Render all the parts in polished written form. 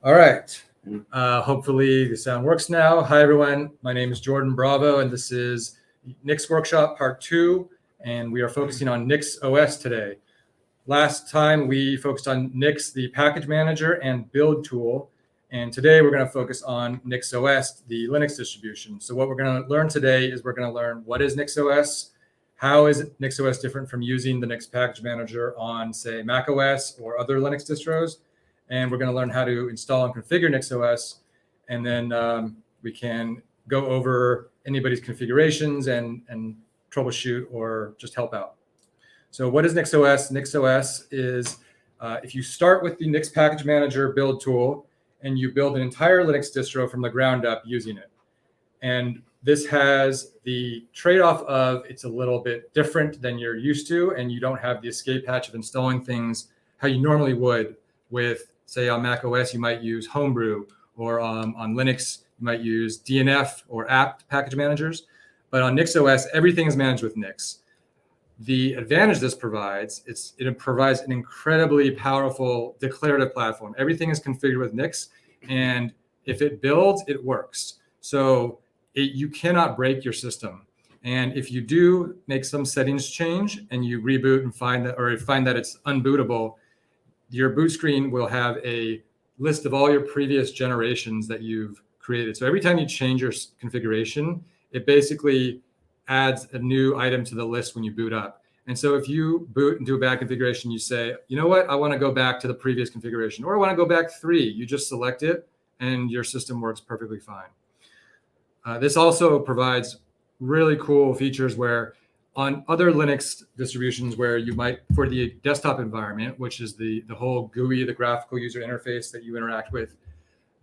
All right. Hopefully the sound works now. Hi, everyone. My name is Jordan Bravo, and this is Nix Workshop Part 2, and we are focusing on Nix OS today. Last time we focused on Nix, the package manager and build tool, and today we're going to focus on Nix OS, the Linux distribution. So what we're going to learn today is we're going to learn what is Nix OS, how is Nix OS different from using the Nix package manager on, say, Mac OS or other Linux distros, and we're going to learn how to install and configure Nix OS, and then we can go over anybody's configurations and troubleshoot or just help out. So what is Nix OS? Nix OS is, if you start with the Nix package manager build tool and you build an entire Linux distro from the ground up using it. And this has the trade-off of it's a little bit different than you're used to, and you don't have the escape hatch of installing things how you normally would with, say, on Mac OS, you might use Homebrew, or on Linux, you might use DNF or apt package managers. But on Nix OS, everything is managed with Nix. The advantage this provides, it provides an incredibly powerful declarative platform. Everything is configured with Nix, and if it builds, it works. So you cannot break your system. And if you do make some settings change and you reboot and find that it's unbootable, your boot screen will have a list of all your previous generations that you've created. So every time you change your configuration, it basically adds a new item to the list when you boot up. And so if you boot and do a bad configuration, you say, you know what, I want to go back to the previous configuration, or I want to go back 3. You just select it and your system works perfectly fine. This also provides really cool features where on other Linux distributions where you might, for the desktop environment, which is the whole GUI, the graphical user interface that you interact with,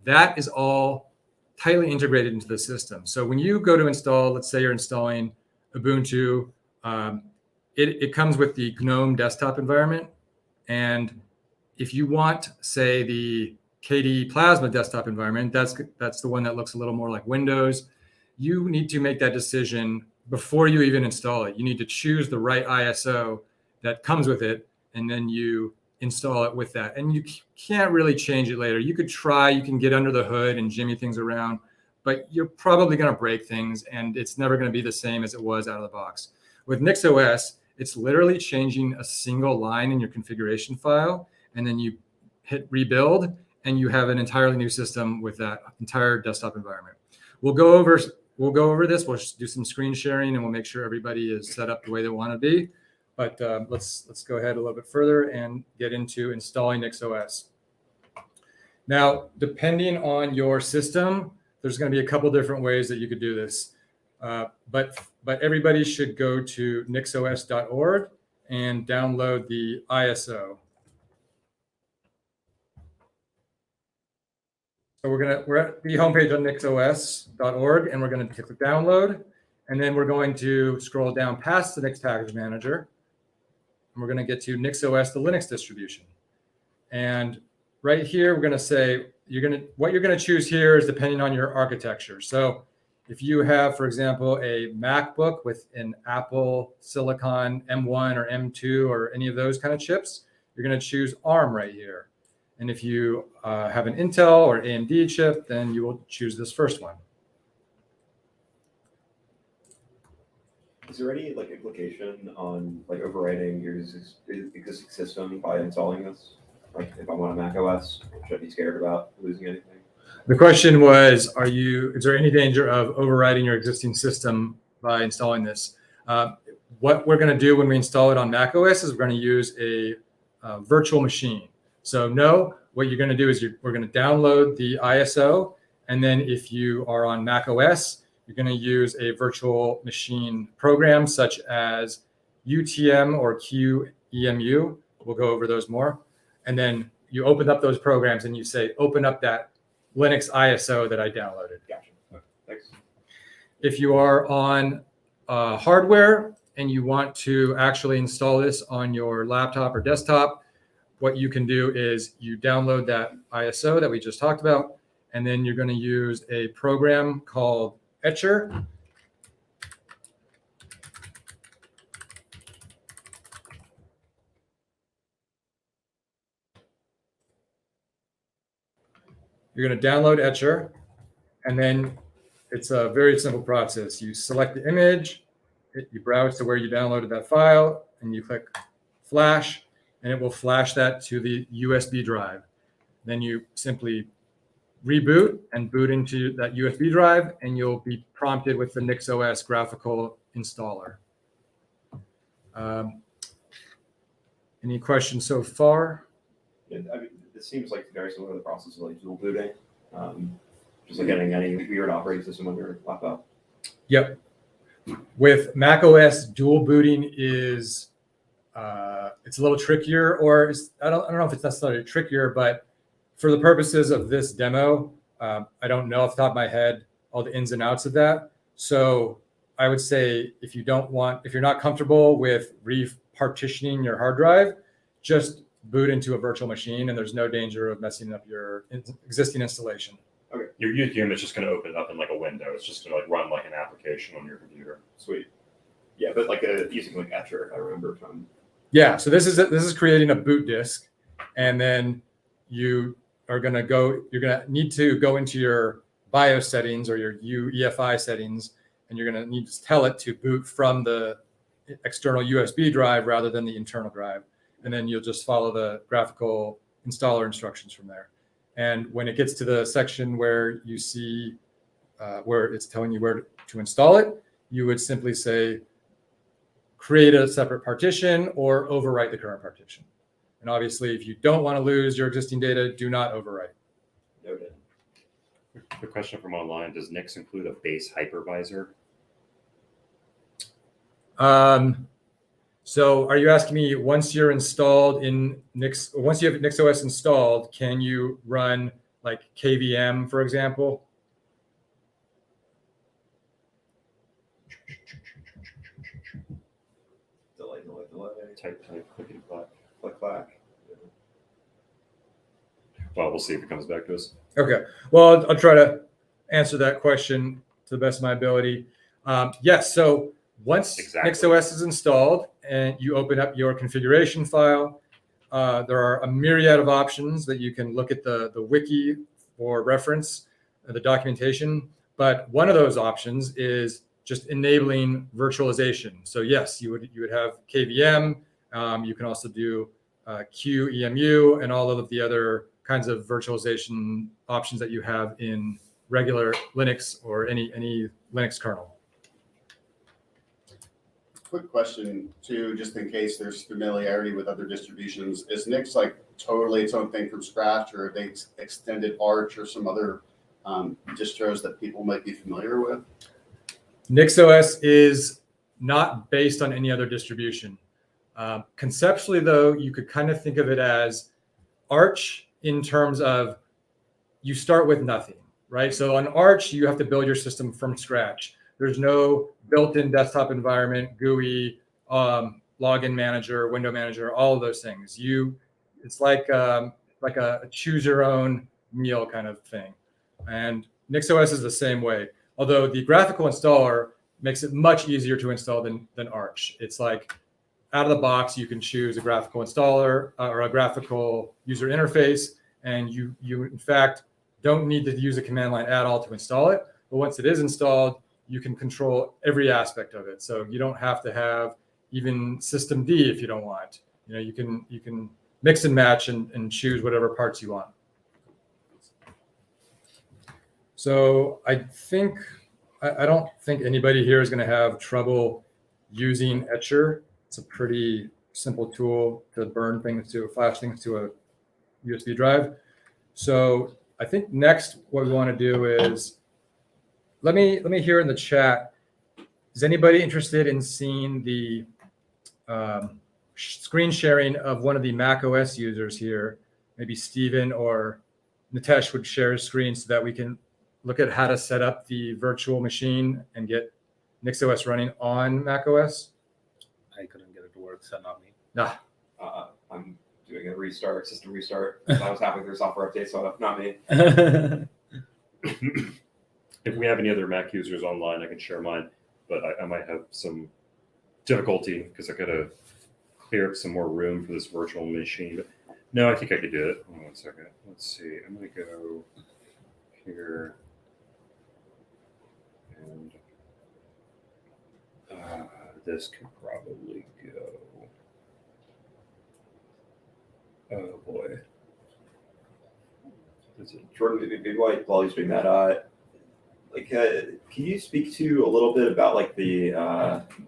that is all tightly integrated into the system. So when you go to install, let's say you're installing Ubuntu, it comes with the GNOME desktop environment. And if you want, say, the KDE Plasma desktop environment, that's the one that looks a little more like Windows. You need to make that decision before you even install it. You need to choose the right ISO that comes with it, and then you install it with that. And you can't really change it later. You could try, you can get under the hood and jimmy things around, but you're probably going to break things, and it's never going to be the same as it was out of the box. With Nix OS, it's literally changing a single line in your configuration file, and then you hit rebuild, and you have an entirely new system with that entire desktop environment. We'll go over this. We'll do some screen sharing, and we'll make sure everybody is set up the way they want to be. But let's go ahead a little bit further and get into installing Nix OS. Now, depending on your system, there's going to be a couple different ways that you could do this. But everybody should go to nixos.org and download the ISO. So we're at the homepage on nixos.org, and we're going to click download, and then we're going to scroll down past the Nix package manager, and we're going to get to Nix OS, the Linux distribution. And right here, we're going to say what you're going to choose here is depending on your architecture. So if you have, for example, a MacBook with an Apple Silicon M1 or M2 or any of those kind of chips, you're going to choose ARM right here. And if you have an Intel or AMD chip, then you will choose this first one. Is there any implication on overriding your existing system by installing this? Like if I'm on a Mac OS, should I be scared about losing anything? The question was, is there any danger of overriding your existing system by installing this? What we're going to do when we install it on Mac OS is we're going to use a virtual machine. So no, what you're going to do is we're going to download the ISO, and then if you are on Mac OS, you're going to use a virtual machine program such as UTM or QEMU. We'll go over those more. And then you open up those programs and you say, open up that Linux ISO that I downloaded. Gotcha. Thanks. If you are on hardware and you want to actually install this on your laptop or desktop, what you can do is you download that ISO that we just talked about, and then you're going to use a program called Etcher. You're going to download Etcher, and then it's a very simple process. You select the image, you browse to where you downloaded that file, and you click flash, and it will flash that to the USB drive. Then you simply reboot and boot into that USB drive, and you'll be prompted with the NixOS graphical installer. Any questions so far? Yeah, I mean, it seems like very similar to the process of like dual booting, just like getting any weird operating system on your laptop. Yep. With macOS, dual booting is it's a little trickier, or I don't know if it's necessarily trickier, but for the purposes of this demo, I don't know off the top of my head all the ins and outs of that. So I would say if you're not comfortable with repartitioning your hard drive, just boot into a virtual machine, and there's no danger of messing up your existing installation. Okay. Your UTM is just going to open up in like a window. It's just going to like run like an application on your computer. Sweet. Yeah, but like using like Etcher, I remember from. Yeah, so this is creating a boot disk, and then you're going to need to go into your BIOS settings or your UEFI settings, and you're going to need to tell it to boot from the external USB drive rather than the internal drive. And then you'll just follow the graphical installer instructions from there. And when it gets to the section where you see where it's telling you where to install it, you would simply say, create a separate partition or overwrite the current partition. And obviously, if you don't want to lose your existing data, do not overwrite. Noted. The question from online, does Nix include a base hypervisor? So are you asking me, once you're installed in Nix, once you have NixOS installed, can you run like KVM, for example? Delay. Type, clickety clack. Click clack. Well, we'll see if it comes back to us. Okay. Well, I'll try to answer that question to the best of my ability. Yes. So once NixOS is installed and you open up your configuration file, there are a myriad of options that you can look at the wiki for reference, the documentation. But one of those options is just enabling virtualization. So yes, you would have KVM. You can also do QEMU and all of the other kinds of virtualization options that you have in regular Linux or any Linux kernel. Quick question too, just in case there's familiarity with other distributions. Is Nix like totally its own thing from scratch, or have they extended Arch or some other distros that people might be familiar with? NixOS is not based on any other distribution. Conceptually, though, you could kind of think of it as Arch in terms of you start with nothing, right? So on Arch, you have to build your system from scratch. There's no built-in desktop environment, GUI, login manager, window manager, all of those things. It's like a choose your own meal kind of thing. And NixOS is the same way. Although the graphical installer makes it much easier to install than Arch. It's like out of the box, you can choose a graphical installer or a graphical user interface, and you in fact don't need to use a command line at all to install it. But once it is installed, you can control every aspect of it. So you don't have to have even systemd if you don't want. You can mix and match and choose whatever parts you want. So I don't think anybody here is going to have trouble using Etcher. It's a pretty simple tool to flash things to a USB drive. So I think next what we want to do is, let me hear in the chat, is anybody interested in seeing the screen sharing of one of the macOS users here? Maybe Steven or Nitesh would share his screen so that we can look at how to set up the virtual machine and get NixOS running on macOS. I couldn't get it to work, so not me. Nah. I'm doing a system restart. I was having their software update, so not me. If we have any other Mac users online, I can share mine, but I might have some difficulty because I got to clear up some more room for this virtual machine. But no, I think I could do it. Hold on 1 second. Let's see. I'm going to go this could probably go. Oh boy. Is it? Jordan, maybe while he's doing that, can you speak to a little bit about like the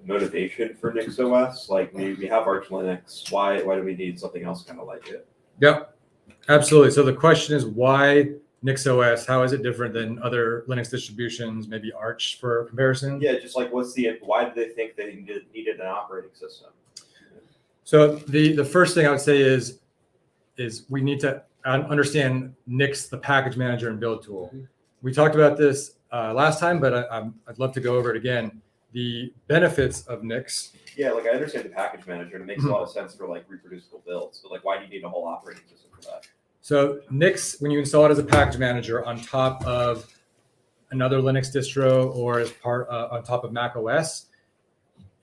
motivation for NixOS? Like we have Arch Linux. Why do we need something else kind of like it? Yep, absolutely. So the question is why NixOS? How is it different than other Linux distributions? Maybe Arch for comparison. Yeah, just like why do they think they needed an operating system? So the first thing I would say is we need to understand Nix, the package manager and build tool. We talked about this last time, but I'd love to go over it again. The benefits of Nix. Yeah, like I understand the package manager, and it makes a lot of sense for like reproducible builds. But like, why do you need a whole operating system for that? So Nix, when you install it as a package manager on top of another Linux distro or as part on top of Mac OS,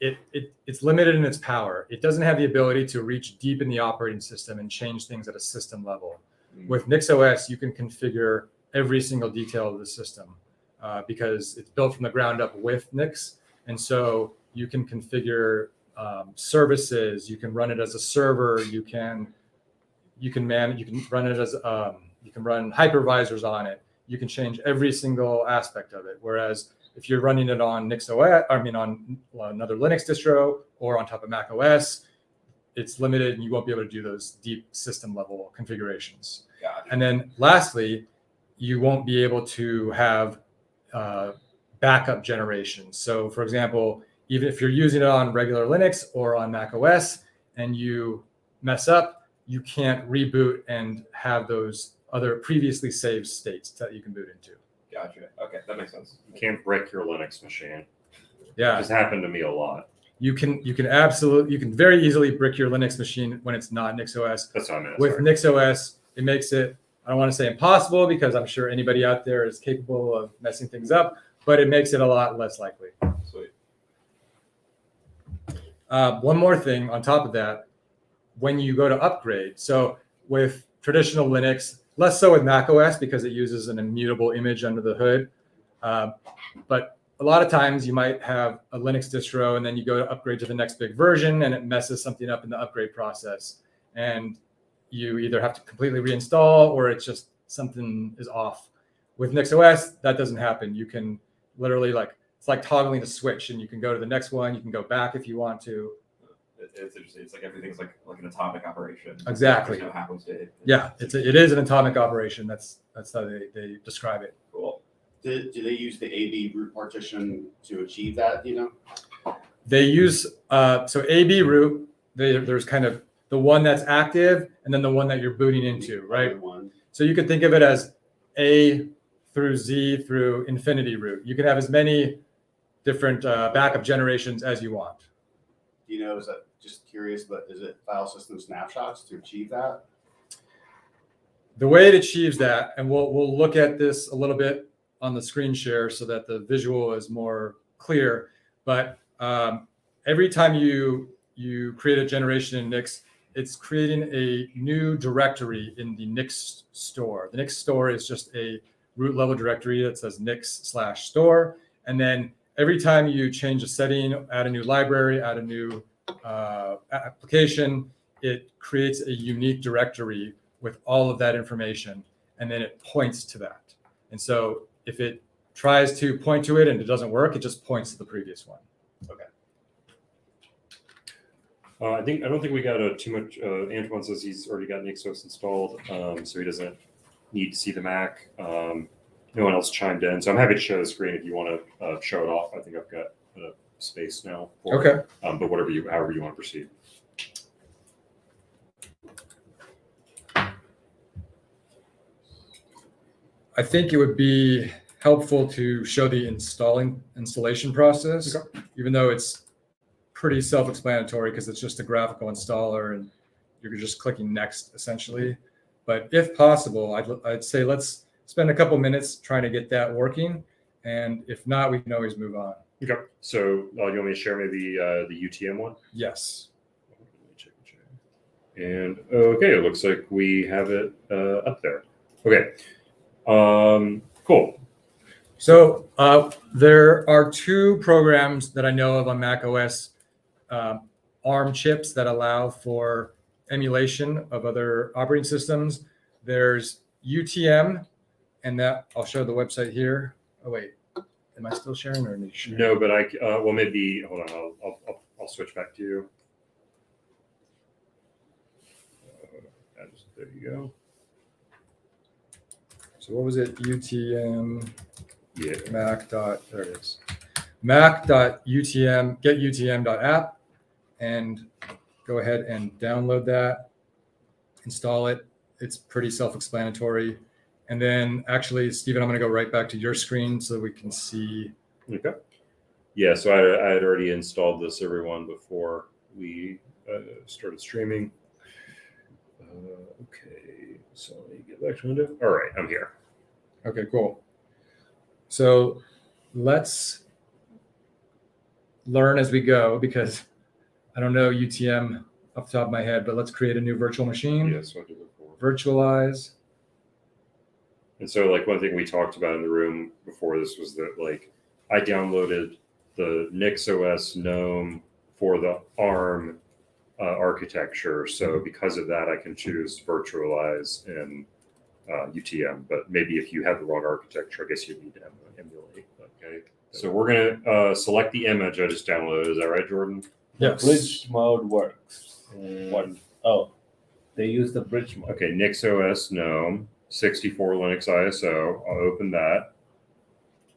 it's limited in its power. It doesn't have the ability to reach deep in the operating system and change things at a system level. With NixOS, you can configure every single detail of the system because it's built from the ground up with Nix. And so you can configure services. You can run it as a server. You can run it as you can run hypervisors on it. You can change every single aspect of it. Whereas if you're running it on NixOS, on another Linux distro or on top of Mac OS, it's limited and you won't be able to do those deep system level configurations. Gotcha. And then lastly, you won't be able to have backup generations. So for example, even if you're using it on regular Linux or on Mac OS and you mess up, you can't reboot and have those other previously saved states that you can boot into. Gotcha. Okay, that makes sense. You can't brick your Linux machine. Yeah, It's happened to me a lot. you can very easily brick your Linux machine when it's not NixOS. That's what I meant. With sorry. NixOS, it makes it, I don't want to say impossible because I'm sure anybody out there is capable of messing things up, but it makes it a lot less likely. Sweet. One more thing on top of that, when you go to upgrade, so with traditional Linux, less so with Mac OS because it uses an immutable image under the hood. But a lot of times you might have a Linux distro and then you go to upgrade to the next big version and it messes something up in the upgrade process. And you either have to completely reinstall or it's just something is off. With NixOS, that doesn't happen. You can literally it's like toggling a switch and you can go to the next one. You can go back if you want to. It's interesting. It's like everything's like an atomic operation. Exactly. There's no happen state. Yeah, it is an atomic operation. That's how they describe it. Cool. Do they use the AB root partition to achieve that, you know? They use so AB root. There's kind of the one that's active and then the one that you're booting into, right? Other one. So you could think of it as A through Z through infinity root. You can have as many different backup generations as you want. Do you know, is that just curious, but is it file system snapshots to achieve that? The way it achieves that, and we'll look at this a little bit on the screen share so that the visual is more clear. But every time you create a generation in Nix, it's creating a new directory in the Nix store. The Nix store is just a root level directory that says Nix/store. And then every time you change a setting, add a new library, add a new application, it creates a unique directory with all of that information. And then it points to that. And so if it tries to point to it and it doesn't work, it just points to the previous one. Okay. I don't think we got too much. Antoine says he's already got NixOS installed, so he doesn't need to see the Mac. No one else chimed in, so I'm happy to share the screen if you want to show it off. I think I've got space now. For Okay. it. But however you want to proceed. I think it would be helpful to show the installation process, Okay. even though it's pretty self-explanatory because it's just a graphical installer and you're just clicking next essentially. But if possible, I'd say let's spend a couple minutes trying to get that working. And if not, we can always move on. Okay. So you want me to share maybe the UTM one? Yes. And okay, it looks like we have it up there. Okay. Cool. So there are two programs that I know of on Mac OS ARM chips that allow for emulation of other operating systems. There's UTM, and that I'll show the website here. Oh wait, am I still sharing or need to share? No, but well, maybe, hold on, I'll switch back to you. There you go. So what was it? UTM Yeah. Mac dot, there it is. Mac.utm, getutm.app, and go ahead and download that, install it. It's pretty self-explanatory. And then actually, Stephen, I'm going to go right back to your screen so we can see. Okay. Yeah, so I had already installed the server one before we started streaming. Okay, so let me get back to window. All right, I'm here. Okay, cool. So let's learn as we go, because I don't know UTM off the top of my head, but let's create a new virtual machine. Yeah, so I did before. Virtualize. And so, like, one thing we talked about in the room before this was that, like, I downloaded the NixOS GNOME for the ARM architecture. So because of that, I can choose virtualize in UTM. But maybe if you have the wrong architecture, I guess you need to emulate. Okay. So we're gonna select the image I just downloaded. Is that right, Jordan? Yes. Bridge mode works. What? Oh, they use the bridge mode. Okay, NixOS GNOME 64 Linux ISO. I'll open that.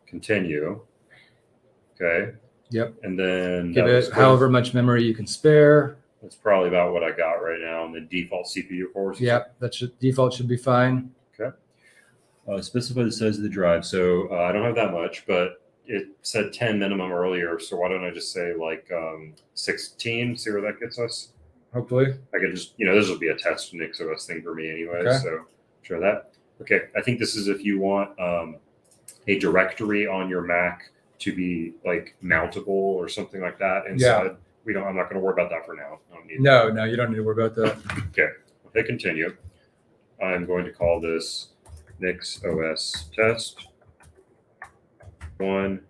Continue. Okay. Yep. And then Give it however much memory you can spare. That's probably about what I got right now. And the default CPU cores. Yep, that default should be fine. Specify the size of the drive. So I don't have that much, but it said 10 minimum earlier. So why don't I just say like 16? See where that gets us. Hopefully. I could just, this will be a test NixOS thing for me anyway. Okay. So try that. Okay. I think this is if you want a directory on your Mac to be like mountable or something like that inside. Yeah. I'm not going to worry about that for now. I don't need No, you don't need to worry about that. Okay. If I continue, I'm going to call this NixOS test 1.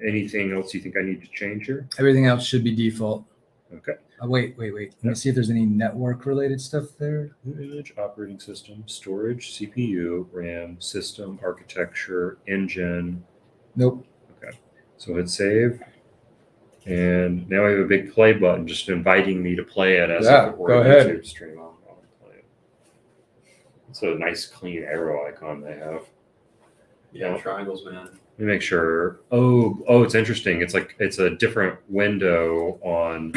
Anything else you think I need to change here? Everything else should be default. Okay. Wait. Let me see if there's any network related stuff there. Image, operating system, storage, CPU, RAM, system, architecture, engine. Nope. Okay. So hit save. And now I have a big play button just inviting me to play it as if it were a YouTube stream. I'll play it. It's a nice clean arrow icon they have. Yeah, triangles, man. Let me make sure. Oh, it's interesting. It's a different window on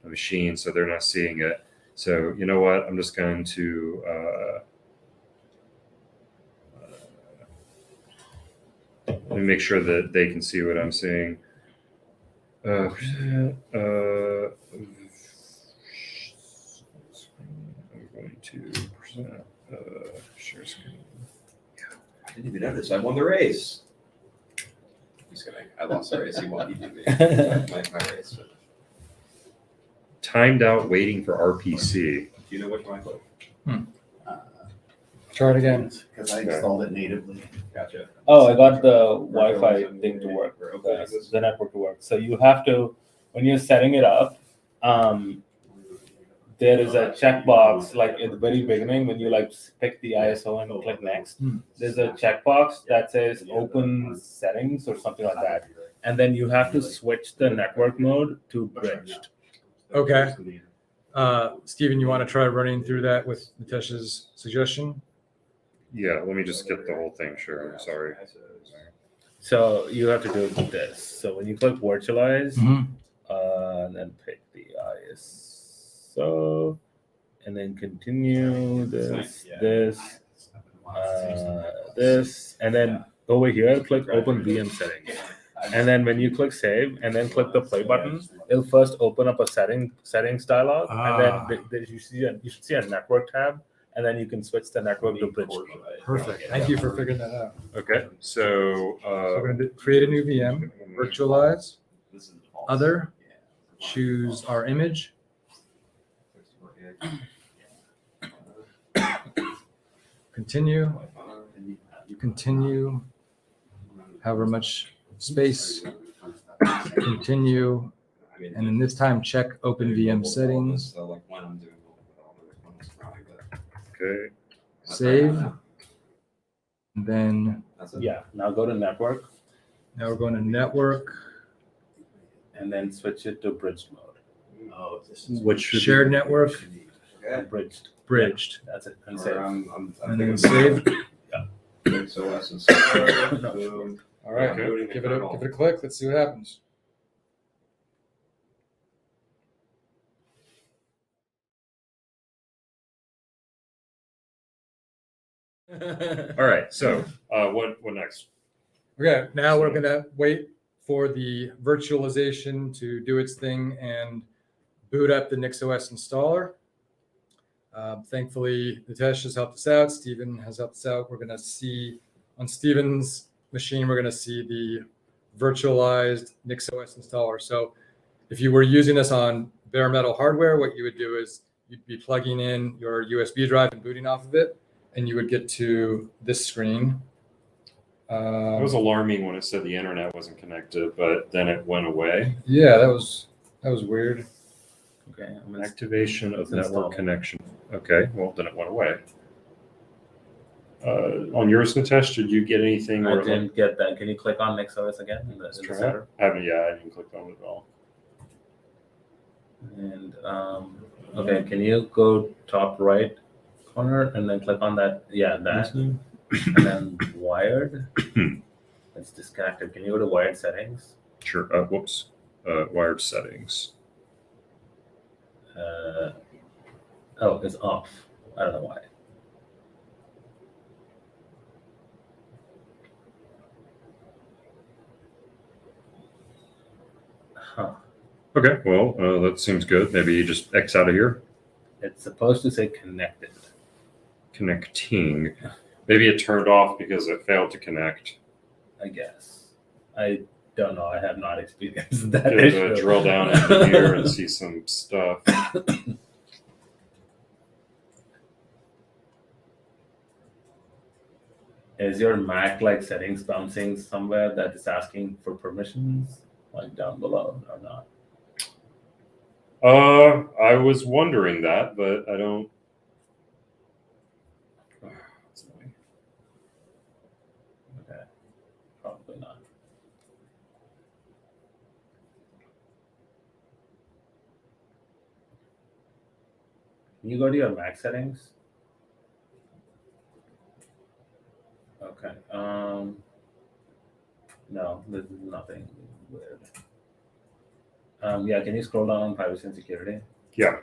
a machine, so they're not seeing it. So you know what? I'm just going to let me make sure that they can see what I'm seeing. I'm going to share screen. I didn't even notice. I won the race. Just kidding. I lost the race. You won. You beat me. my race. Timed out waiting for RPC. Do you know which one I put? Try it again. Because I installed it natively. Gotcha. Oh, I got the Wi-Fi thing to work, the network to work. So you have to, when you're setting it up, there is a checkbox, like at the very beginning, when you like pick the ISO and click next, there's a checkbox that says open settings or something like that. And then you have to switch the network mode to bridged. Okay. Stephen, you want to try running through that with Nitesh's suggestion? Yeah, let me just get the whole thing. Sure, I'm sorry. So you have to do this. So when you click virtualize, and then pick the ISO, and then continue this, this, and then over here, click open VM settings. And then when you click save and then click the play button, it'll first open up a settings dialog, and then you should see a network tab, and then you can switch the network to bridge. Perfect. Thank you for figuring that out. Okay, so So we're going to create a new VM, virtualize, other, choose our image. Continue, however much space, continue, I mean, And then this time, check open VM settings, So like when I'm doing mobile development, when it's running, but Okay. that's right save. now. And then That's it. Yeah, now go to network now we're going to network, and then switch it to bridged mode. Oh, this is. Which should shared be network, Okay. bridged. bridged. That's it. And Or save. I'm And then thinking save. Linux OS and stuff. No. Boom. All right, Yeah, booting the give it kernel. a click. Let's see what happens. All right. So what next? Okay, now we're gonna wait for the virtualization to do its thing and boot up the NixOS installer. Thankfully, Nitesh has helped us out. Stephen has helped us out. We're gonna see on Stephen's machine, we're gonna see the virtualized NixOS installer. So if you were using this on bare metal hardware, what you would do is you'd be plugging in your USB drive and booting off of it, and you would get to this screen. It was alarming when it said the internet wasn't connected, but then it went away. Yeah, that was weird. Okay. I'm gonna Activation of It's installed. network connection. Okay, well then it went away. On yours, Nitesh, did you get anything? I where it didn't get that. Can you click on NixOS again in the Let's try center? it. Haven't. Yeah, I didn't click on it at all. And okay, can you go top right corner and then click on that? Yeah, that. And then wired. It's disconnected. Can you go to wired settings? Sure. Whoops. Wired settings. Oh, it's off. I don't know why. Huh. Okay. Well, that seems good. Maybe you just X out of here. It's supposed to say connected. Connecting. Maybe it turned off because it failed to connect. I guess. I don't know. I have not experienced that Good, issue. drill down into here and see some stuff. Is your Mac like settings bouncing somewhere that is asking for permissions, like down below or not? I was wondering that, but I don't. That's annoying. Okay, probably not. Can you go to your Mac settings? Okay. No, this is nothing weird. Yeah, can you scroll down on privacy and security? Yeah.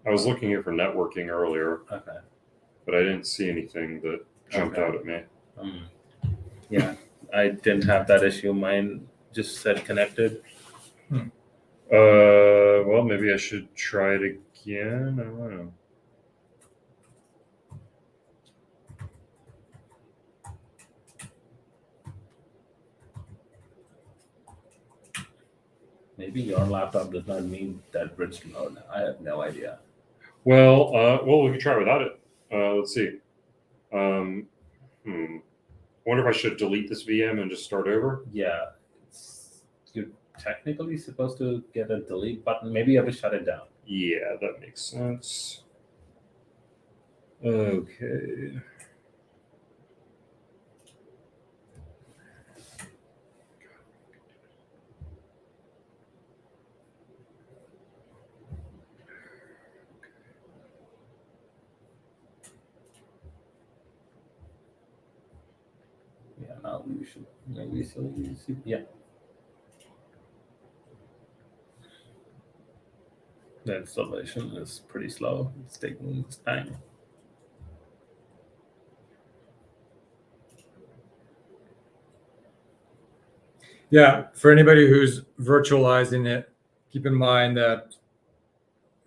I was looking here for networking earlier, Okay. but I didn't see anything that jumped Okay. out at me. Yeah, I didn't have that issue. Mine just said connected. Well, maybe I should try it again. I don't know. Maybe your laptop does not need that bridge mode. I have no idea. Well, we can try without it. Let's see. Wonder if I should delete this VM and just start over. Yeah, you're technically supposed to get a delete button. Maybe you have to shut it down. Yeah, that makes sense. Okay. Yeah, now we should maybe so easy. Yeah. The installation is pretty slow. It's taking its time. Yeah, for anybody who's virtualizing it, keep in mind that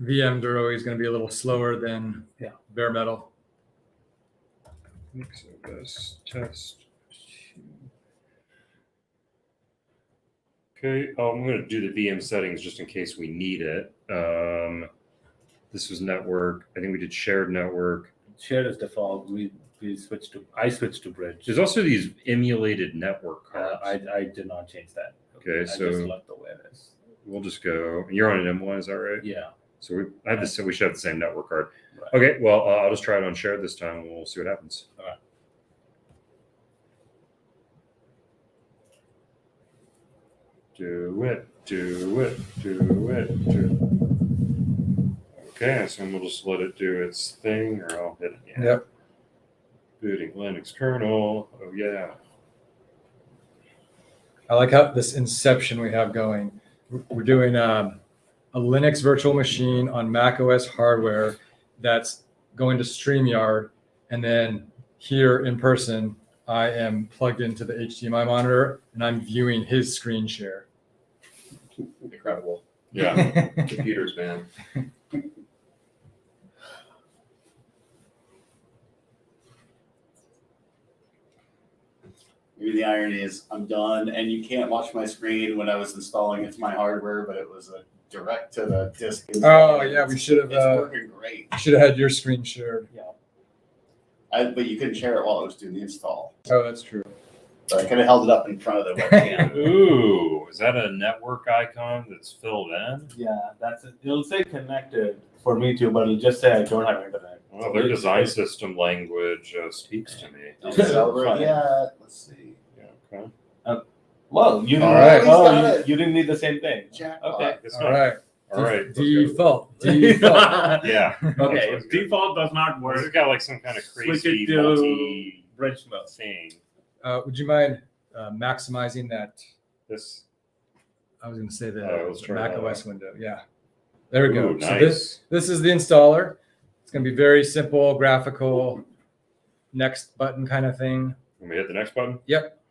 VMs are always going to be a little slower than bare metal. NixOS test. Okay, I'm going to do the VM settings just in case we need it. This was network. I think we did shared network. Shared is default. I switched to bridge. There's also these emulated network cards. I did not change that. Okay, I just so left the way it is. we'll just go. You're on an M1, is that right? Yeah. So we should have the same network card. Right. Okay, well, I'll just try it on shared this time, and we'll see what happens. All right. Do it. Okay, so we'll just let it do its thing, or I'll hit it. Yeah. Yep. Booting Linux kernel. Oh yeah. I like how this inception we have going. We're doing a Linux virtual machine on Mac OS hardware that's going to StreamYard, and then here in person, I am plugged into the HDMI monitor and I'm viewing his screen share. Incredible. Yeah. Computers, man. Maybe the irony is I'm done and you can't watch my screen when I was installing it to my hardware, but it was a direct to the disk. Oh yeah, we should have. It's working great. Should have had your screen shared. But you couldn't share it while I was doing the install. Oh, that's true. So I could have held it up in front of the webcam. Ooh, is that a network icon that's filled in? Yeah, that's it. It'll say connected for me too, but it'll just say I don't have internet. Well, their design system language speaks to me. Don't celebrate yet. Let's see. Yeah, okay. Well, you didn't. All right. Oh, you didn't need the same thing. Jackpot. Okay. It's All not. right. All right. let's go. Default. Yeah. Okay, Sounds if good. default does not This has work, got like some kind of switch crazy it to multi bridge mode. thing. Would you mind maximizing that? This. I was going to say let's the try Mac that OS window. Yeah. There we go. Ooh, So nice. this is the installer. It's going to be very simple, graphical, next button kind of thing. Let me hit the next button. Yep.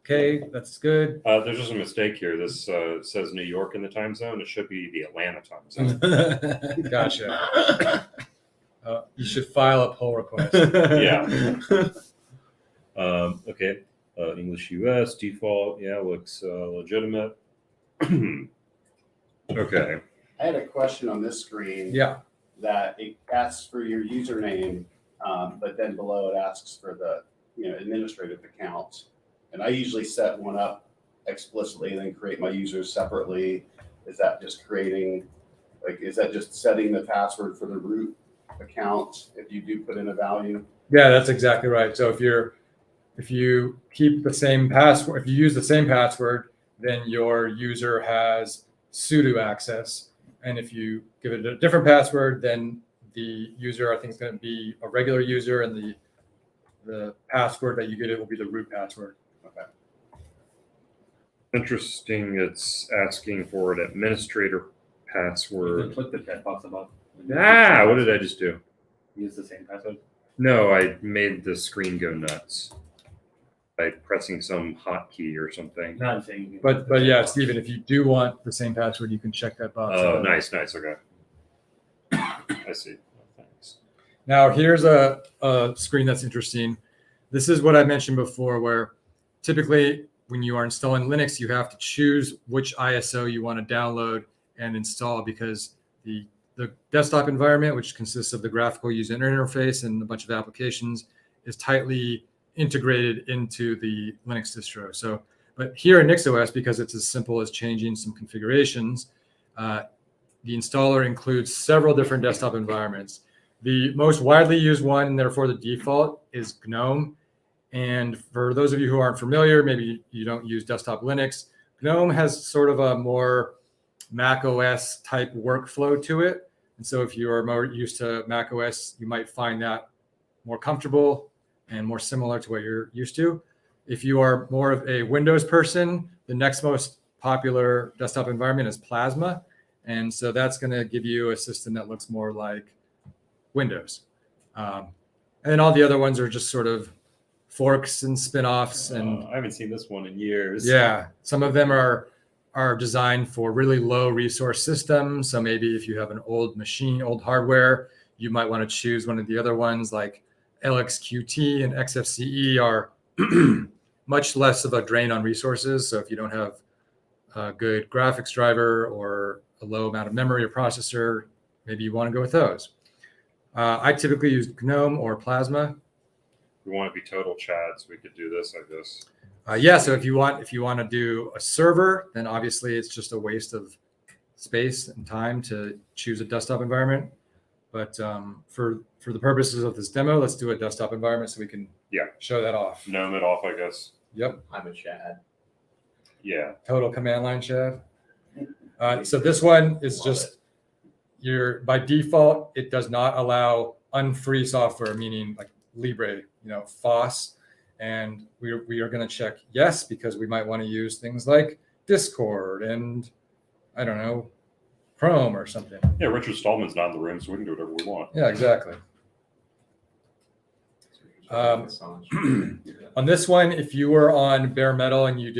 Okay, that's good. There's just a mistake here. This says New York in the time zone. It should be the Atlanta time zone. Gotcha. You should file a pull request. Yeah. Okay. English US default. Yeah, looks legitimate. Okay. I had a question on this screen. Yeah. That it asks for your username, but then below it asks for the administrative account. And I usually set one up explicitly and then create my users separately. Is that just is that just setting the password for the root account if you do put in a value? Yeah, that's exactly right. So if you keep the same password, if you use the same password, then your user has sudo access. And if you give it a different password, then the user, I think, is going to be a regular user, and the password that you get it will be the root password. Okay. Interesting. It's asking for an administrator You password. can click the checkbox above. What did I just do? Use the same password. No, I made the screen go nuts by pressing some hotkey or something. No, I'm saying. you can But click the yeah, checkbox. Stephen, if you do want the same password, you can check that box. Oh, above. nice. Okay. I see. Thanks. Now here's a screen that's interesting. This is what I mentioned before, where typically when you are installing Linux, you have to choose which ISO you want to download and install, because the desktop environment, which consists of the graphical user interface and a bunch of applications, is tightly integrated into the Linux distro. So, but here in NixOS, because it's as simple as changing some configurations, the installer includes several different desktop environments. The most widely used one, and therefore the default, is GNOME. And for those of you who aren't familiar, maybe you don't use desktop Linux, GNOME has sort of a more Mac OS type workflow to it. And so if you are more used to Mac OS, you might find that more comfortable and more similar to what you're used to. If you are more of a Windows person, the next most popular desktop environment is Plasma. And so that's going to give you a system that looks more like Windows. And then all the other ones are just sort of forks and spin-offs. And I haven't seen this one in years. yeah, some of them are designed for really low resource systems. So maybe if you have an old machine, old hardware, you might want to choose one of the other ones, like LXQT and XFCE are much less of a drain on resources. So if you don't have a good graphics driver or a low amount of memory or processor, maybe you want to go with those. I typically use GNOME or Plasma. We want to be total chads. We could do this, I guess. Yeah, so if you want to do a server, then obviously it's just a waste of space and time to choose a desktop environment. But for the purposes of this demo, let's do a desktop environment so we can show that off. Gnome it off, I guess. Yep. I'm a Chad. Yeah. Total command line, Chad. So this one is just by default, it does not allow unfree software, meaning like Libre, FOSS. And we are going to check yes, because we might want to use things like Discord and I don't know, Chrome or something. Yeah, Richard Stallman's not in the room, so we can do whatever we want. Yeah, exactly. On this one, if you were on bare metal and you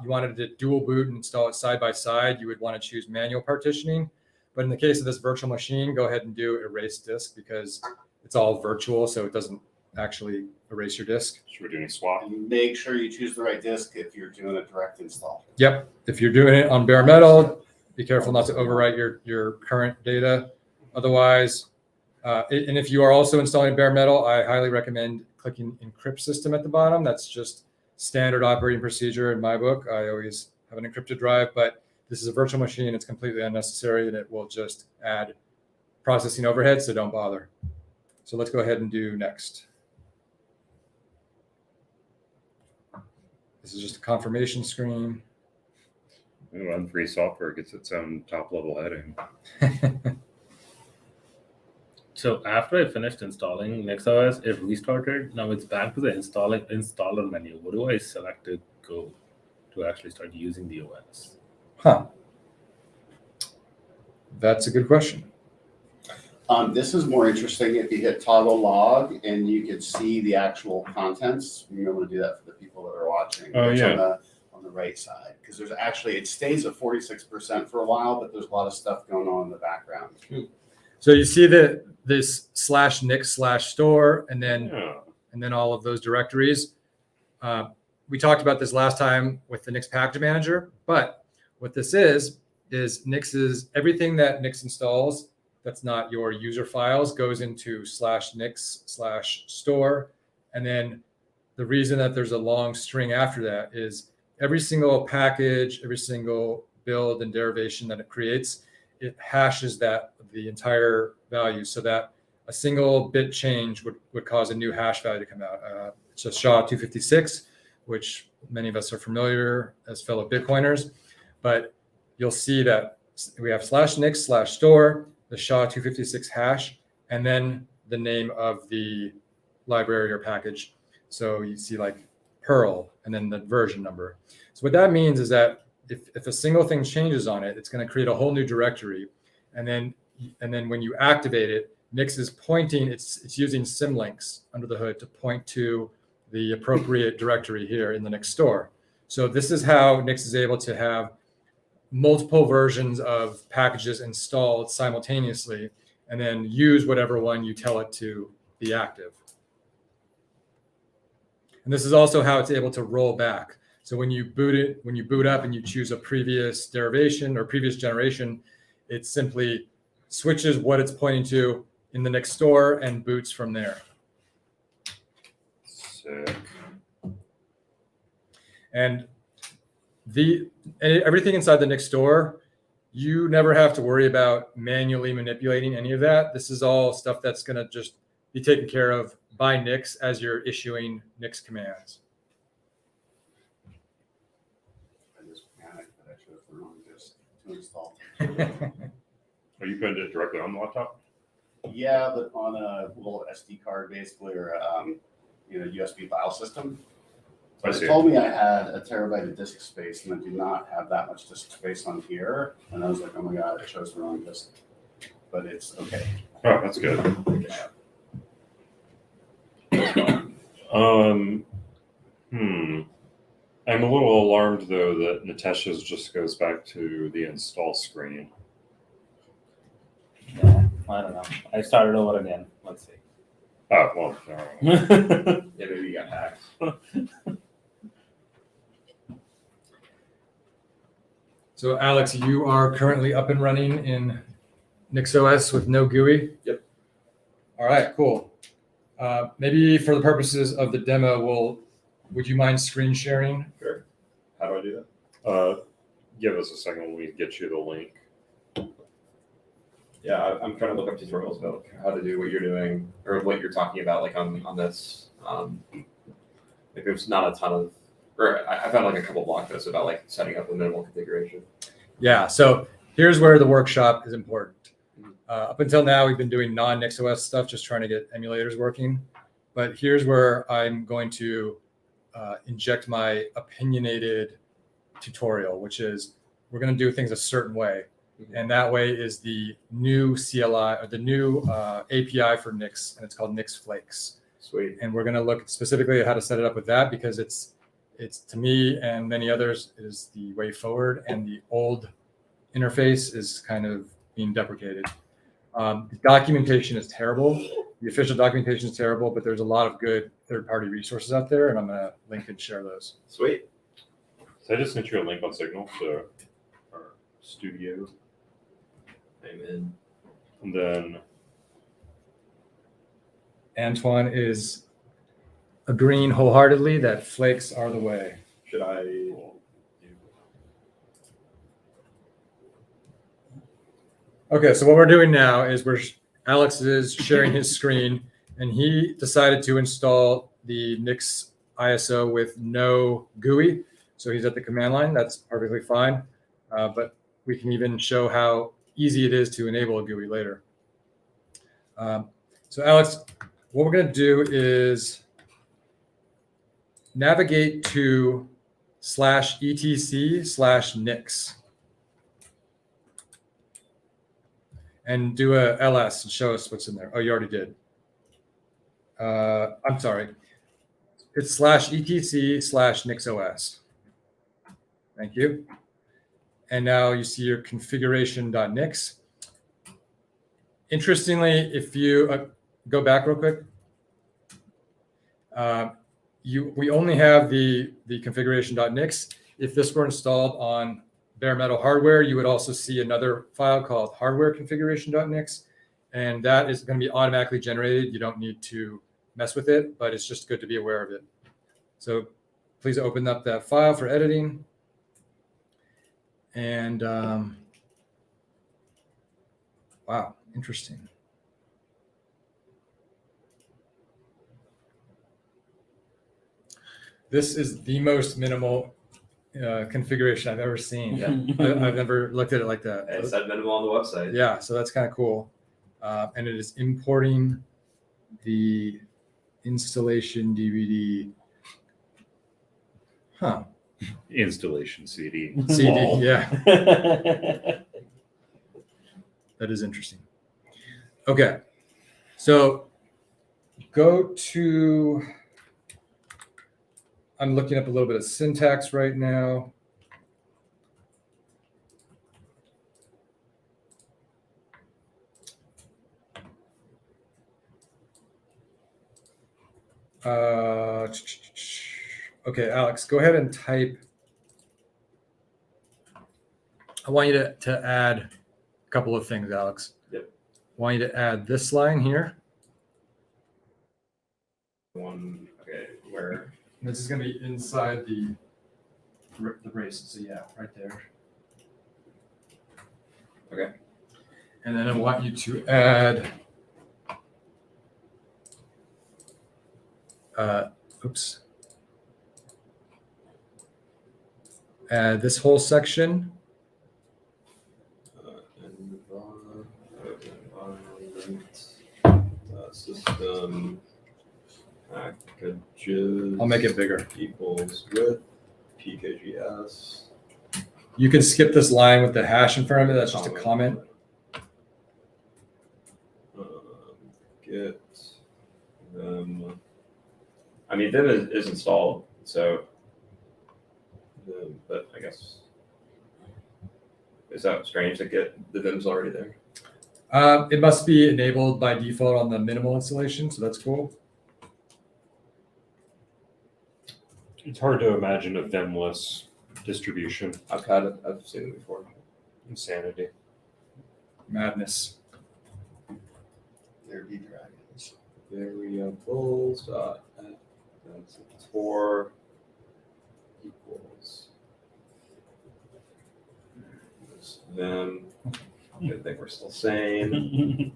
wanted to dual boot and install it side by side, you would want to choose manual partitioning. But in the case of this virtual machine, go ahead and do erase disk because it's all virtual, so it doesn't actually erase your disk. Should we do any swap? And make sure you choose the right disk if you're doing a direct install. Yep. If you're doing it on bare metal, be careful not to overwrite your current data. Otherwise, and if you are also installing bare metal, I highly recommend clicking encrypt system at the bottom. That's just standard operating procedure in my book. I always have an encrypted drive, but this is a virtual machine. It's completely unnecessary and it will just add processing overhead, so don't bother. So let's go ahead and do next. This is just a confirmation screen. Ooh, unfree software gets its own top level heading. So after I finished installing NixOS, it restarted. Now it's back to the installer menu. What do I select to go to actually start using the OS? Huh. That's a good question. This is more interesting if you hit toggle log and you could see the actual contents. You want to do that for the people that are watching. Oh, It's yeah. on the right side, because there's actually, it stays at 46% for a while, but there's a lot of stuff going on in the background. So you see this /nix/store and then all of those directories. We talked about this last time with the Nix package manager, but what this is Nix's everything that Nix installs that's not your user files goes into /nix/store. And then the reason that there's a long string after that is every single package, every single build and derivation that it creates, it hashes the entire value so that a single bit change would cause a new hash value to come out. It's a SHA-256, which many of us are familiar as fellow Bitcoiners, but you'll see that we have /nix/store, the SHA-256 hash, and then the name of the library or package. So you see like Perl and then the version number. So what that means is that if a single thing changes on it, it's going to create a whole new directory. And then when you activate it, Nix is pointing, it's using symlinks under the hood to point to the appropriate directory here in the Nix store. So this is how Nix is able to have multiple versions of packages installed simultaneously and then use whatever one you tell it to be active. And this is also how it's able to roll back. So when you boot up and you choose a previous derivation or previous generation, it simply switches what it's pointing to in the Nix store and boots from there. Sick. And everything inside the Nix store, you never have to worry about manually manipulating any of that. This is all stuff that's going to just be taken care of by Nix as you're issuing Nix commands. I just panicked that I chose the wrong disk to install. Are you putting it directly on the laptop? Yeah, but on a little SD card basically, or USB file system. I But see. it told me I had a terabyte of disk space, and I do not have that much disk space on here. And I was like, oh my god, I chose the wrong disk. But it's okay. Oh, that's good. Yeah. I'm a little alarmed though that Natesha's just goes back to the install screen. Yeah, I don't know. I started over again. Let's see. Oh, well, no. Yeah, maybe you got hacked. So Alex, you are currently up and running in NixOS with no GUI? Yep. All right, cool. Maybe for the purposes of the demo, we'll would you mind screen sharing? Sure. How do I do that? Give us a second when we get you the link. Yeah, I'm trying to look up tutorials about how to do what you're doing or what you're talking about, like on this. Like there's not a ton of, or I found like a couple blog posts about like setting up a minimal configuration. Yeah, so here's where the workshop is important. Up until now, we've been doing non-NixOS stuff, just trying to get emulators working. But here's where I'm going to inject my opinionated tutorial, which is we're going to do things a certain way. And that way is the new CLI or the new API for Nix, and it's called Nix Flakes. Sweet. And we're going to look specifically at how to set it up with that because it's to me and many others is the way forward, and the old interface is kind of being deprecated. The documentation is terrible. The official documentation is terrible, but there's a lot of good third-party resources out there, and I'm going to link and share those. Sweet. So I just sent you a link on Signal to our studio. Amen. And then Antoine is agreeing wholeheartedly that flakes are the way. Should I? Okay, so what we're doing now is Alex is sharing his screen, and he decided to install the Nix ISO with no GUI. So he's at the command line. That's perfectly fine. But we can even show how easy it is to enable a GUI later. So Alex, what we're going to do is navigate to /etc/Nix and do a ls and show us what's in there. Oh, you already did. I'm sorry. It's /etc/NixOS. Thank you. And now you see your configuration.nix. Interestingly, if you go back real quick, we only have the configuration.nix. If this were installed on bare metal hardware, you would also see another file called hardware configuration.nix, and that is going to be automatically generated. You don't need to mess with it, but it's just good to be aware of it. So please open up that file for editing. And wow, interesting. This is the most minimal configuration I've ever seen. Yeah. I've never looked at it like that. It said minimal on the website. Yeah, so that's kind of cool. And it is importing the installation DVD. Huh. Installation CD. CD, yeah. That is interesting. Okay. So go to, I'm looking up a little bit of syntax right now. Okay, Alex, go ahead and type. I want you to add a couple of things, Alex. Yep. I want you to add this line here. One. Okay. Where? This is going to be inside the braces. So yeah, right there. Okay. And then I want you to add. Oops. Add this whole section. Environment, system packages. I'll make it bigger. Equals with pkgs. You can skip this line with the hash in front of it. That's just a comment. Get them. I mean, Vim is installed, so. But I guess. Is that strange to get the Vim's already there? It must be enabled by default on the minimal installation, so that's cool. it's hard to imagine a Vimless distribution. I've seen it before. Insanity. Madness. There be dragons. Variables. So Tor equals this Vim. Good thing we're still sane.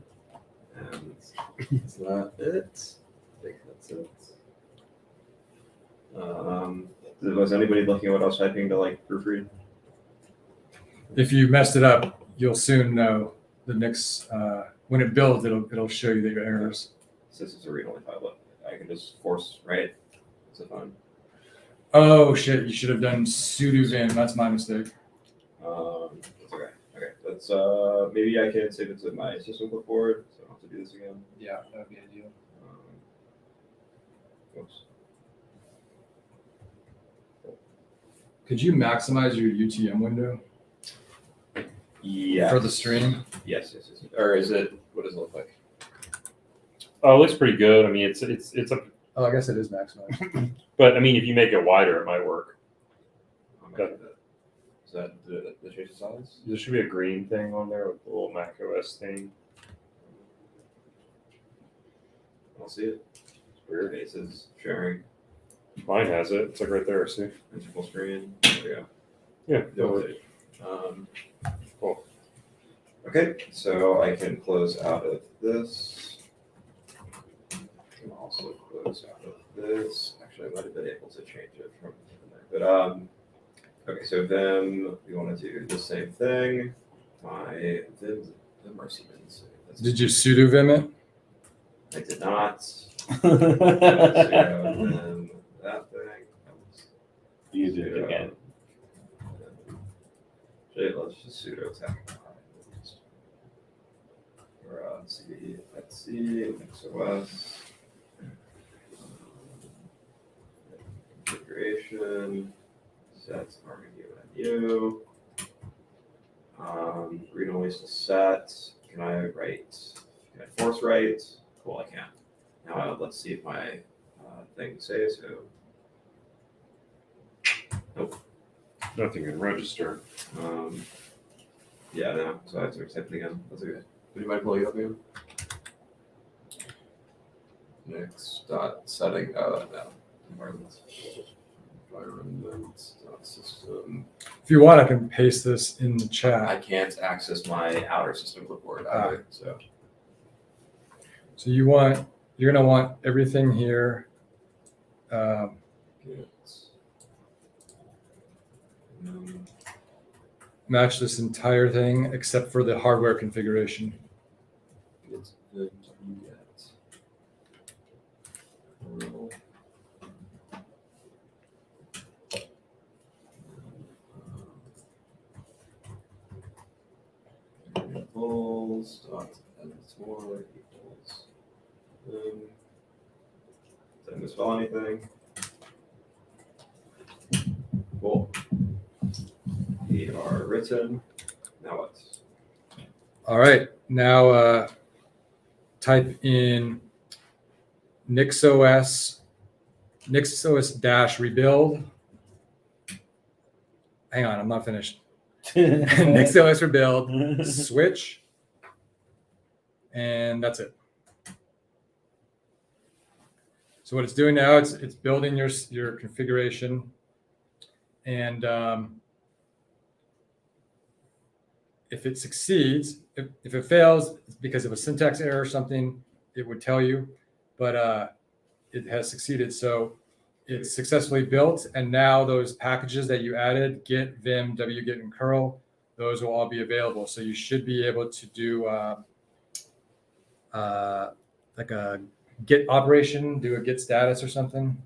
And is that it? I think that's it. Was anybody looking at what I was typing to like proofread? If you messed it up, you'll soon know. The Nix, when it builds, it'll show you your errors. Since it's a read-only file, but I can just force write. It's a fun. Oh shit! You should have done sudo vim. That's my mistake. That's okay. Okay, that's maybe I can save it to my system clipboard, so I don't have to do this again. Yeah, that would be ideal. Oops. Could you maximize your UTM window Yeah. for the stream? Yes. Or is it? What does it look like? Oh, it looks pretty good. I mean, it's a, Oh, I guess it is maximized. but I mean, if you make it wider, it might work. Okay. Is that the change of size? There should be a green thing on there with the little Mac OS thing. I don't see it. It's weird. It says sharing. Mine has it. It's like right there. See? It's full screen. There we go. Yeah. No, cool. Okay, so I can close out of this. I can also close out of this. Actually, I might have been able to change it from there. But okay, so then we want to do the same thing. My the mercy didn't say. Did you sudo vim it? I did not. So then that thing. You did it again. Okay, let's just sudo attack. Run cd etc NixOS configuration sets armenu read only still set. Can I force write? Cool, I can. Now let's see if my thing says so. Nope. Nothing can register. Yeah, no. So I have to type it again. That's okay. Would you mind pulling it up again? Next dot setting. No. Environment dot system. If you want, I can paste this in the I chat. can't access my outer system clipboard either. So So you're gonna want everything here. Match this entire thing except for the hardware configuration. It's good to get. Equals dot editor equals. Did I misspell anything? Cool. We are written. Now what? All right, now type in NixOS dash rebuild. Hang on, I'm not finished. NixOS rebuild, switch, and that's it. So what it's doing now, it's building your configuration, and if it succeeds, if it fails, it's because of a syntax error or something, it would tell you, but it has succeeded. So it's successfully built, and now those packages that you added, git, vim, wget, and curl, those will all be available. So you should be able to do like a git operation, do a git status or something.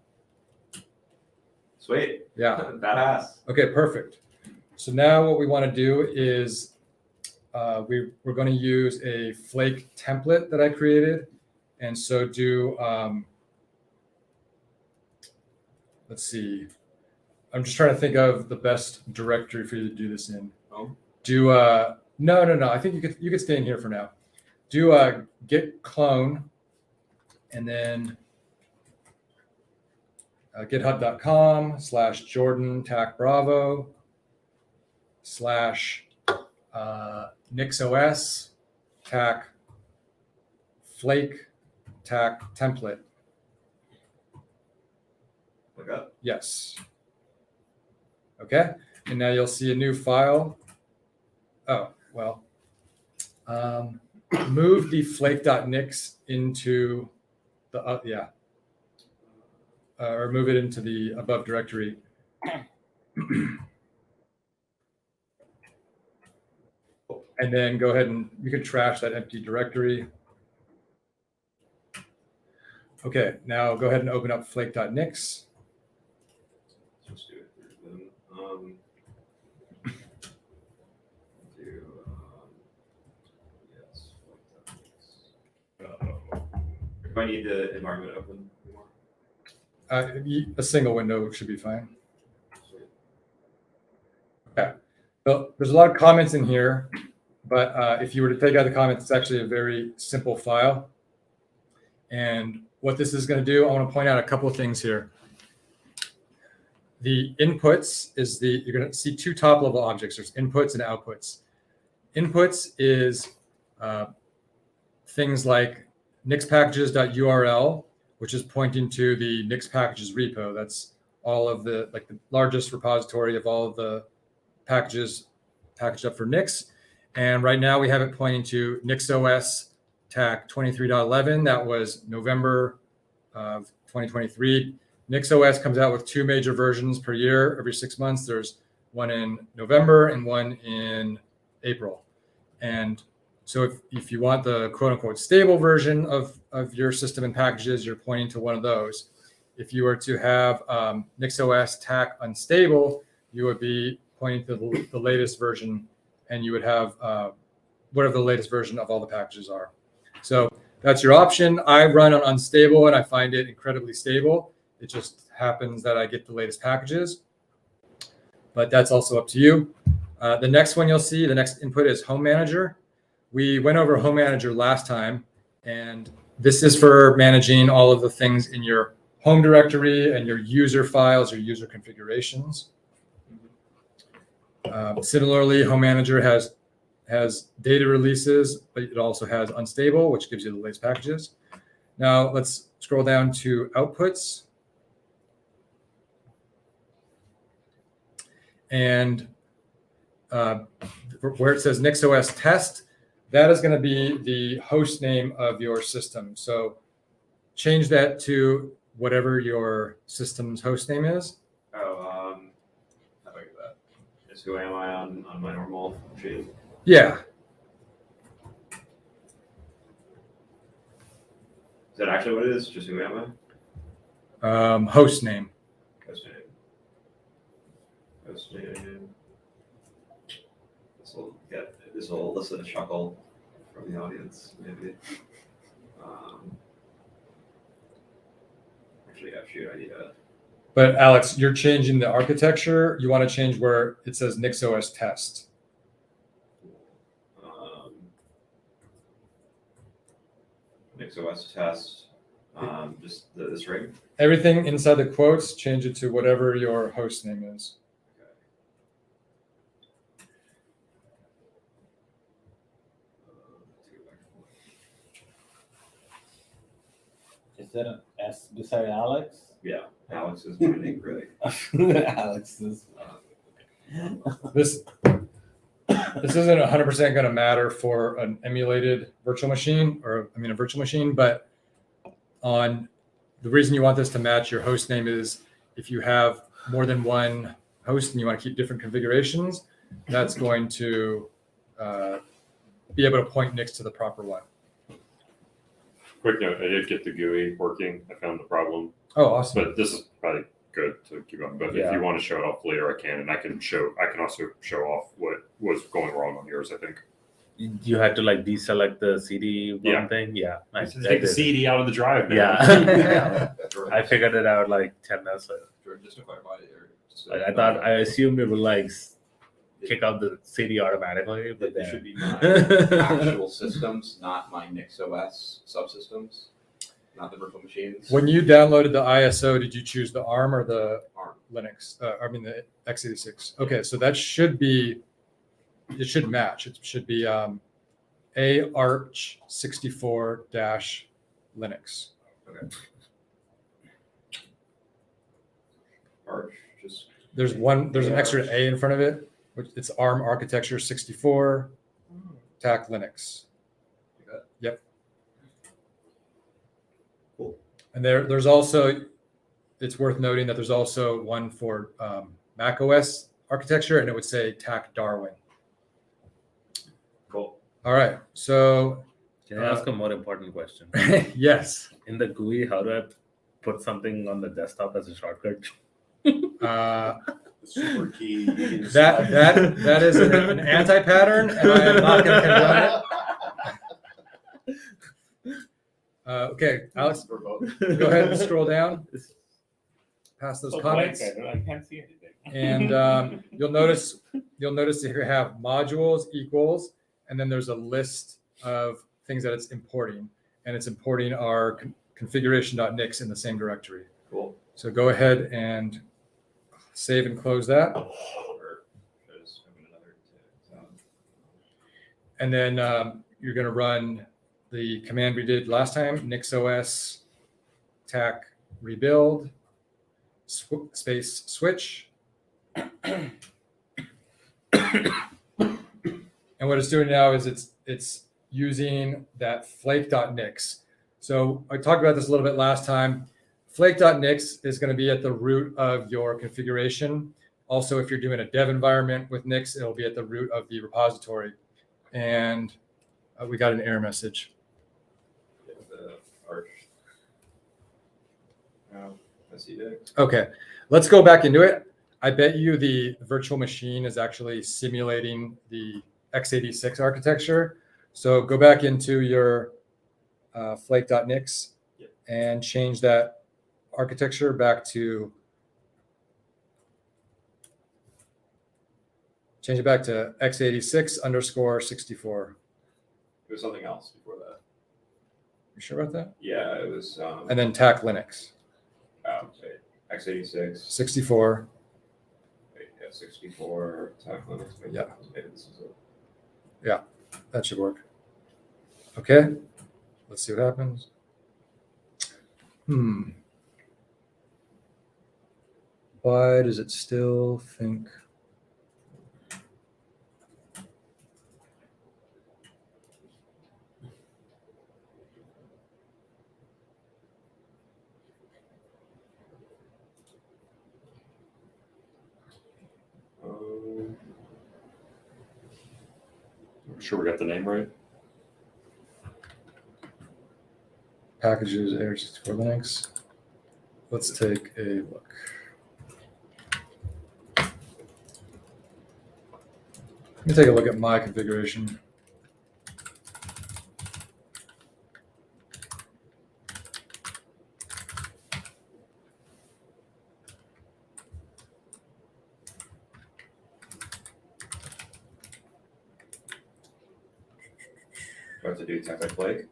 Sweet. Yeah. Badass. Okay, perfect. So now what we want to do is we're going to use a Flake template that I created. And so do, let's see. I'm just trying to think of the best directory for you to do this in. Oh. Do, no. I think you could stay in here for now. Do git clone and then github.com/Jordan-Bravo/ NixOS tac Flake tac template. Like that? Yes. Okay, and now you'll see a new file. Oh, well, move the flake.nix into the, or move it into the above directory. And then go ahead and you can trash that empty directory. Okay, now go ahead and open up flake.nix. Let's do it through them. Yes. Do I need the environment open anymore? A single window should be fine. Okay, so there's a lot of comments in here, but if you were to take out the comments, it's actually a very simple file. And what this is going to do, I want to point out a couple of things here. The inputs is you're going to see two top level objects. There's inputs and outputs. Inputs is things like nixpackages.url, which is pointing to the Nix packages repo. That's all of the largest repository of all of the packages packaged up for Nix. And right now we have it pointing to NixOS TAC 23.11. That was November of 2023. NixOS comes out with two major versions per year, every 6 months. There's one in November and one in April. And so if you want the quote unquote stable version of your system and packages, you're pointing to one of those. If you were to have NixOS TAC unstable, you would be pointing to the latest version, and you would have whatever the latest version of all the packages are. So that's your option. I run on unstable and I find it incredibly stable. It just happens that I get the latest packages, but that's also up to you. The next one you'll see, the next input is Home Manager. We went over Home Manager last time, and this is for managing all of the things in your home directory and your user files, your user configurations. Similarly, Home Manager has data releases, but it also has unstable, which gives you the latest packages. Now let's scroll down to outputs. And where it says NixOS test, that is going to be the host name of your system. So change that to whatever your system's host name is. Oh, how do I get that? Just who am I on my normal machine? Yeah. Is that actually what it is? Just who am I? Host name. Host name. Host name. This will elicit a chuckle from the audience, maybe. Actually, yeah, shoot, I need a. But Alex, you're changing the architecture. You want to change where it says NixOS test. NixOS test. Just this ring. Everything inside the quotes, change it to whatever your host name is. Is there an S beside Alex? Yeah, Alex is my name, really. Alex is. This isn't 100% going to matter for an emulated virtual machine, a virtual machine, but on the reason you want this to match your host name is if you have more than one host and you want to keep different configurations, that's going to be able to point Nix to the proper one. Quick note, I did get the GUI working. I found the problem. Oh, awesome. But this is probably good to keep up. But if you want to show it off later, I can. And I can also show off what was going wrong on yours, I think. You had to deselect the CD thing? Yeah. Nice. Take the CD out of the drive, man. Yeah. I figured it out 10 minutes later. Just to clarify, I assumed it would kick out the CD automatically, but it should be my actual systems, not my NixOS subsystems, not the virtual machines. When you downloaded the ISO, did you choose the ARM or the ARM. Linux? The x86. Okay, so that should be, it should match. It should be ARCH 64-Linux. Okay. Arch? Just There's an extra A in front of it, which it's ARM architecture 64, TAC Linux. Yep. Cool. And there's also, it's worth noting that there's also one for Mac OS architecture, and it would say TAC Darwin. cool. All right. So Can I ask a more important question? yes. In the GUI, how do I put something on the desktop as a shortcut? Uh, The super key. you can just that select- that is an anti-pattern, and I am not going to condone it. Okay, Alex, For both. go ahead and scroll down past those So comments, blank, I can't see anything. and you'll notice that you have modules equals, and then there's a list of things that it's importing, and it's importing our configuration.nix in the same directory. Cool. So go ahead and save and close that. Or should I just open another tab? And then you're going to run the command we did last time, nixos tac rebuild space switch. And what it's doing now is it's using that flake.nix. So I talked about this a little bit last time. Flake.nix is going to be at the root of your configuration. Also, if you're doing a dev environment with Nix, it'll be at the root of the repository. And we got an error message. Yeah, the Arch. Oh, I see it. Okay, let's go back into it. I bet you the virtual machine is actually simulating the x86 architecture. So go back into your flake.nix and change that architecture back to x86_64. It was something else before that. You sure about that? Yeah, it was. And then TAC Linux Okay. x86. 64. Wait, yeah, 64. Attack Linux. Maybe, Yeah. Maybe this is it. That should work. Okay, let's see what happens. Why does it still think? Sure, we got the name right. Packages AR64 Linux. Let's take a look. Let me take a look at my configuration. Do I have to do Tech Flake?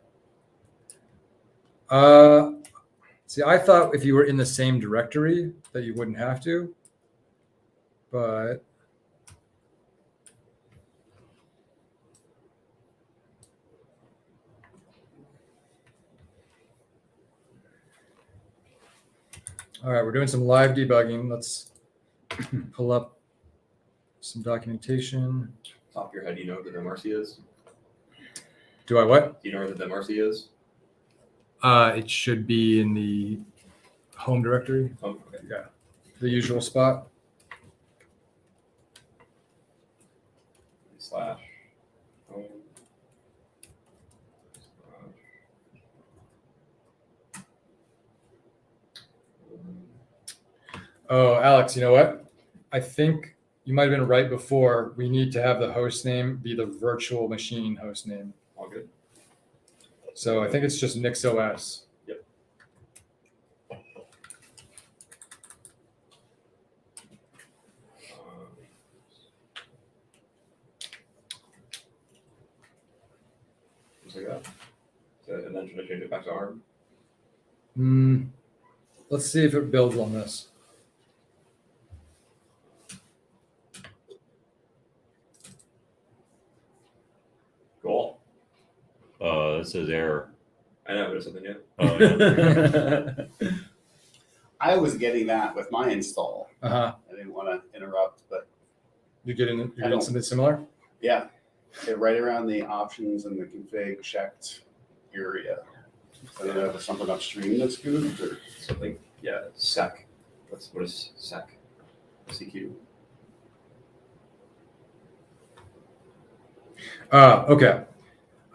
See, I thought if you were in the same directory that you wouldn't have to, but all right, we're doing some live debugging. Let's pull up some documentation. Top of your head, do you know where the MRC is? Do I what? Do you know where the MRC is? It should be in the home directory, Oh, okay. the usual spot. Slash. Home. Oh, Alex, you know what? I think you might have been right before. We need to have the host name be the virtual machine host name. All good. So I think it's just NixOS. Yep. Just like that. And then should I change it back to ARM? Let's see if it builds on this. Cool. This is error. I know, but it's something new. Oh, yeah. I was getting that with my install. Uh-huh. I didn't want to interrupt, but You're getting I getting don't- something similar? yeah, right around the options and the config checked area. So I don't know if it's something upstream that's goofed or. Something, yeah, sec. What is sec? CQ. Okay.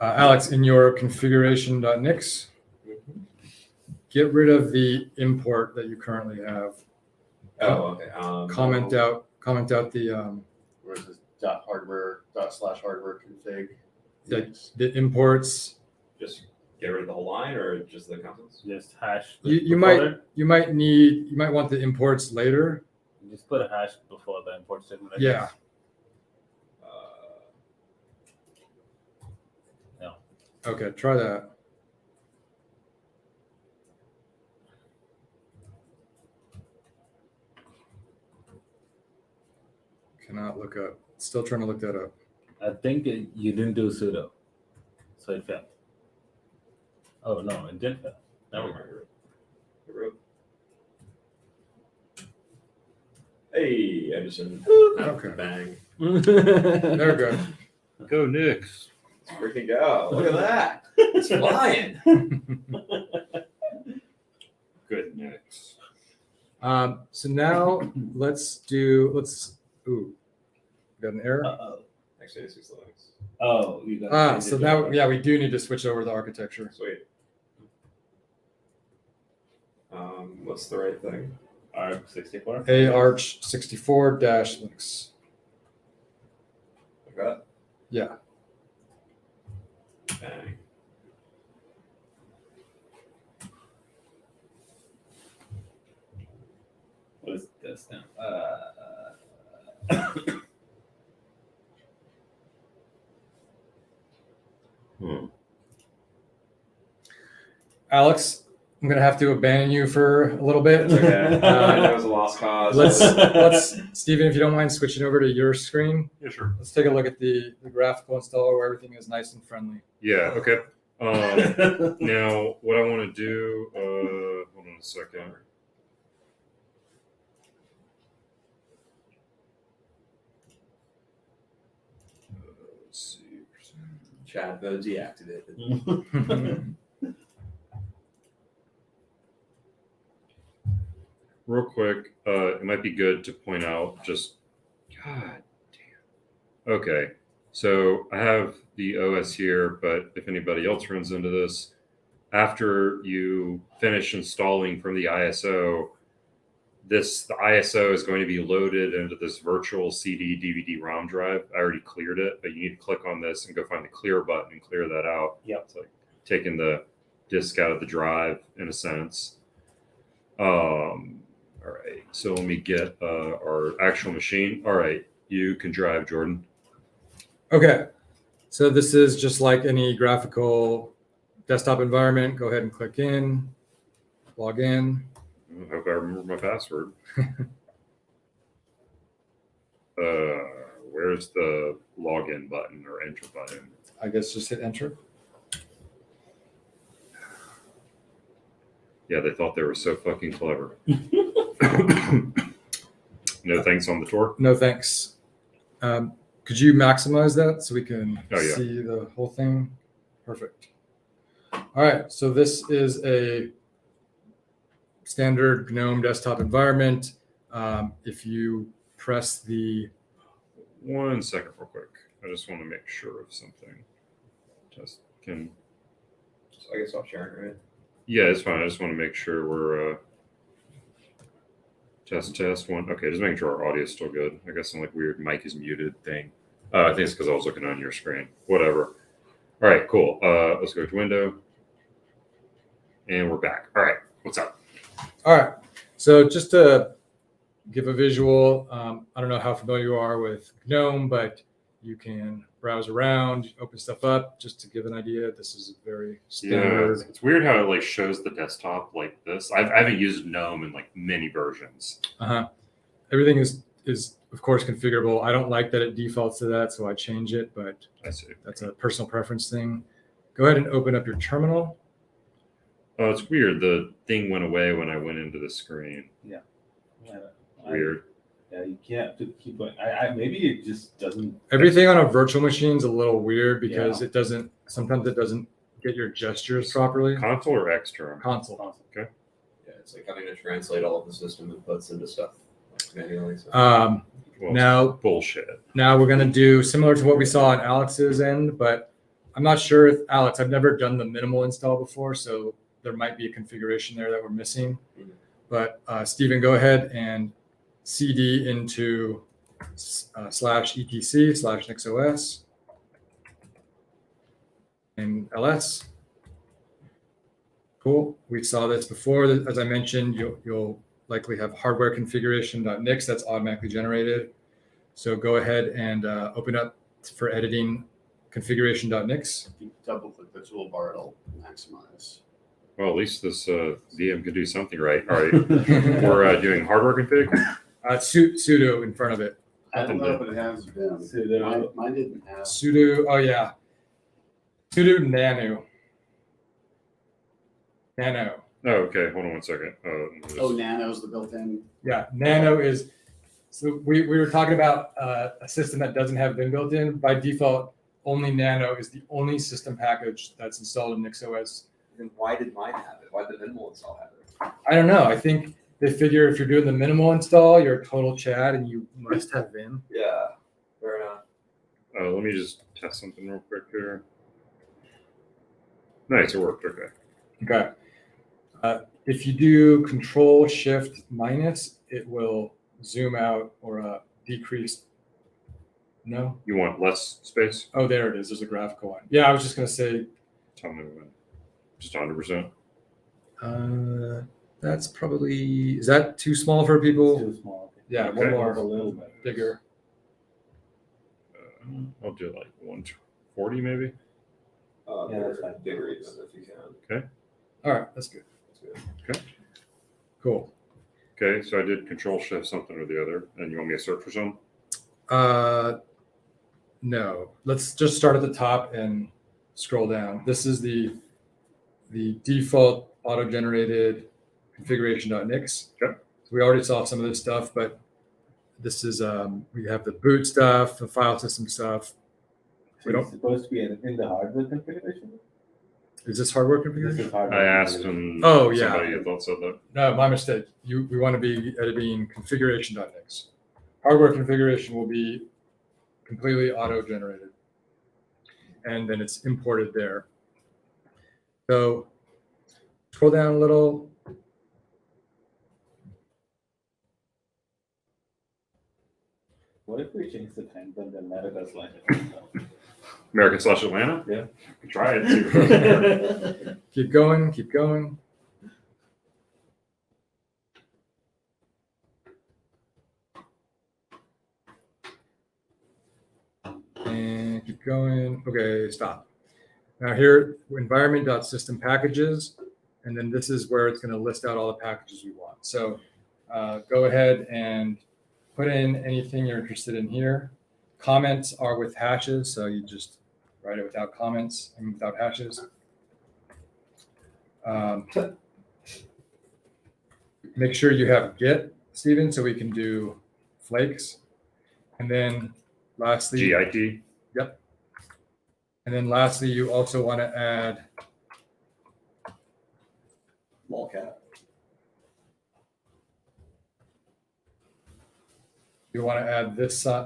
Alex, in your configuration.nix, get rid of the import that you currently have. Oh, okay. Comment out the Where's this .hardware/hardware config? the imports. Just get rid of the whole line, or just the contents? Just hash. You before might want the imports later. that. Just put a hash before the import statement. I Yeah. guess. Okay, try that. Cannot look up. Still trying to look that up. I think you didn't do sudo, so it failed. Oh no, it did fail. Never mind. Hey, Edison. Okay. Bang. There we go. Go Knicks. Let's freaking go. Look at that. It's flying. Good Knicks. So now ooh, got an error. Uh-oh. Actually, this is Linux. Oh, you got. So now, yeah, we do need to switch over the architecture. Sweet. What's the right thing? ARC64. Arch 64 Linux. Like that? Yeah. Bang. What is this now? Alex, I'm gonna have to abandon you for a little bit. It's okay. I know it was a lost cause. Let's Stephen, if you don't mind switching over to your screen. Yeah, sure. Let's take a look at the graphical installer where everything is nice and friendly. Yeah. Okay. Now, what I want to do, hold on a second. Let's see. Chat mode deactivated. Real quick, it might be good to point out just, God damn. Okay. So I have the OS here, but if anybody else runs into this, after you finish installing from the ISO, the ISO is going to be loaded into this virtual CD DVD ROM drive. I already cleared it, but you need to click on this and go find the clear button and clear that out. Yep. It's like taking the disk out of the drive in a sense. All right. So let me get our actual machine. All right. You can drive, Jordan. Okay. So this is just like any graphical desktop environment. Go ahead and click in, log in. I hope I remember my password. Where's the login button or enter button? I guess just hit enter. Yeah, they thought they were so fucking clever. No thanks on the tour. No thanks. Could you maximize that so we can Oh, yeah. see the whole thing? Perfect. All right. So this is a standard GNOME desktop environment. If you press the 1 second, real quick. I just want to make sure of something. Just can. So I can stop sharing, right? Yeah, it's fine. I just want to make sure we're test 1. Okay, just making sure our audio is still good. I guess some like weird mic is muted thing. I think it's because I was looking on your screen. Whatever. All right, cool. Let's go to window, and we're back. All right, what's up? All right. So just to give a visual, I don't know how familiar you are with GNOME, but you can browse around, open stuff up. Just to give an idea, this is a very standard. Yeah, it's weird how it like shows the desktop like this. I haven't used GNOME in like many versions. Everything is of course configurable. I don't like that it defaults to that, so I change it, but I see. that's a personal preference thing. Go ahead and open up your terminal. Oh, it's weird. The thing went away when I went into the screen. Yeah, Weird. Yeah, you can't keep going. I maybe it just doesn't. Everything on a virtual machine is a little weird because sometimes it doesn't get your gestures properly. Console or external? Console. Yeah, it's like having to translate all of the system inputs into stuff like manually. So. Well, Now, bullshit. Now we're going to do similar to what we saw on Alex's end, but I'm not sure if Alex, I've never done the minimal install before, so there might be a configuration there that we're missing. But Stephen, go ahead and CD into /etc/NixOS and ls. Cool. We saw this before. As I mentioned, you'll likely have hardware configuration.nix that's automatically generated. So go ahead and open up for editing configuration.nix. If you double click the toolbar, it'll maximize. Well, at least this VM can do something right. All right. We're doing hardware config. Sudo in front of it. I don't know if it has Vim. Sudo. Mine didn't have. Sudo, oh yeah. Sudo nano. Nano. Oh, okay. Hold on one second. Oh, Nano's the built-in. Yeah, nano is, so we were talking about a system that doesn't have Vim built in. By default, only nano is the only system package that's installed in NixOS. Then why did mine have it? Why did the minimal install have it? I don't know. I think they figure if you're doing the minimal install, you're a total Chad and you must have Vim. Yeah, fair enough. let me just test something real quick here. Nice, it worked. Okay. Okay. If you do Control Shift minus, it will zoom out or decrease. No? You want less space? Oh, there it is. There's a graphical one. Yeah, I was just going to say, Tell me when. Just 100%. that's probably, is that too small for people? Too small. Yeah, Okay. one A more little bit bigger. I'll do like 140 maybe. Yeah, that's fine. Bigger even if you can. All right, that's good. That's good. Cool. Okay, so I did Control Shift something or the other, and you want me to search for some? No, let's just start at the top and scroll down. This is the default auto-generated configuration.nix. Okay. So we already saw some of this stuff, but this is we have the boot stuff, the file system stuff. So it's supposed to be in the hardware configuration? Is this hardware This configuration? is hardware. I asked configuration. him. Oh, yeah. Somebody I thought said that. No, my mistake. We want to be editing configuration.nix. Hardware configuration will be completely auto-generated, and then it's imported there. So scroll down a little. What if we change the time zone to America's line? American/Atlanta? Yeah. Could try it. See what goes there. Keep going, keep going. And keep going. Okay, stop. Now here, environment.system packages, and then this is where it's going to list out all the packages we want. So go ahead and put in anything you're interested in here. Comments are with hashes, so you just write it without comments and without hashes. Make sure you have Git, Stephen, so we can do flakes. And then lastly, GIT. Yep. And then lastly, you also want to add Lolcat.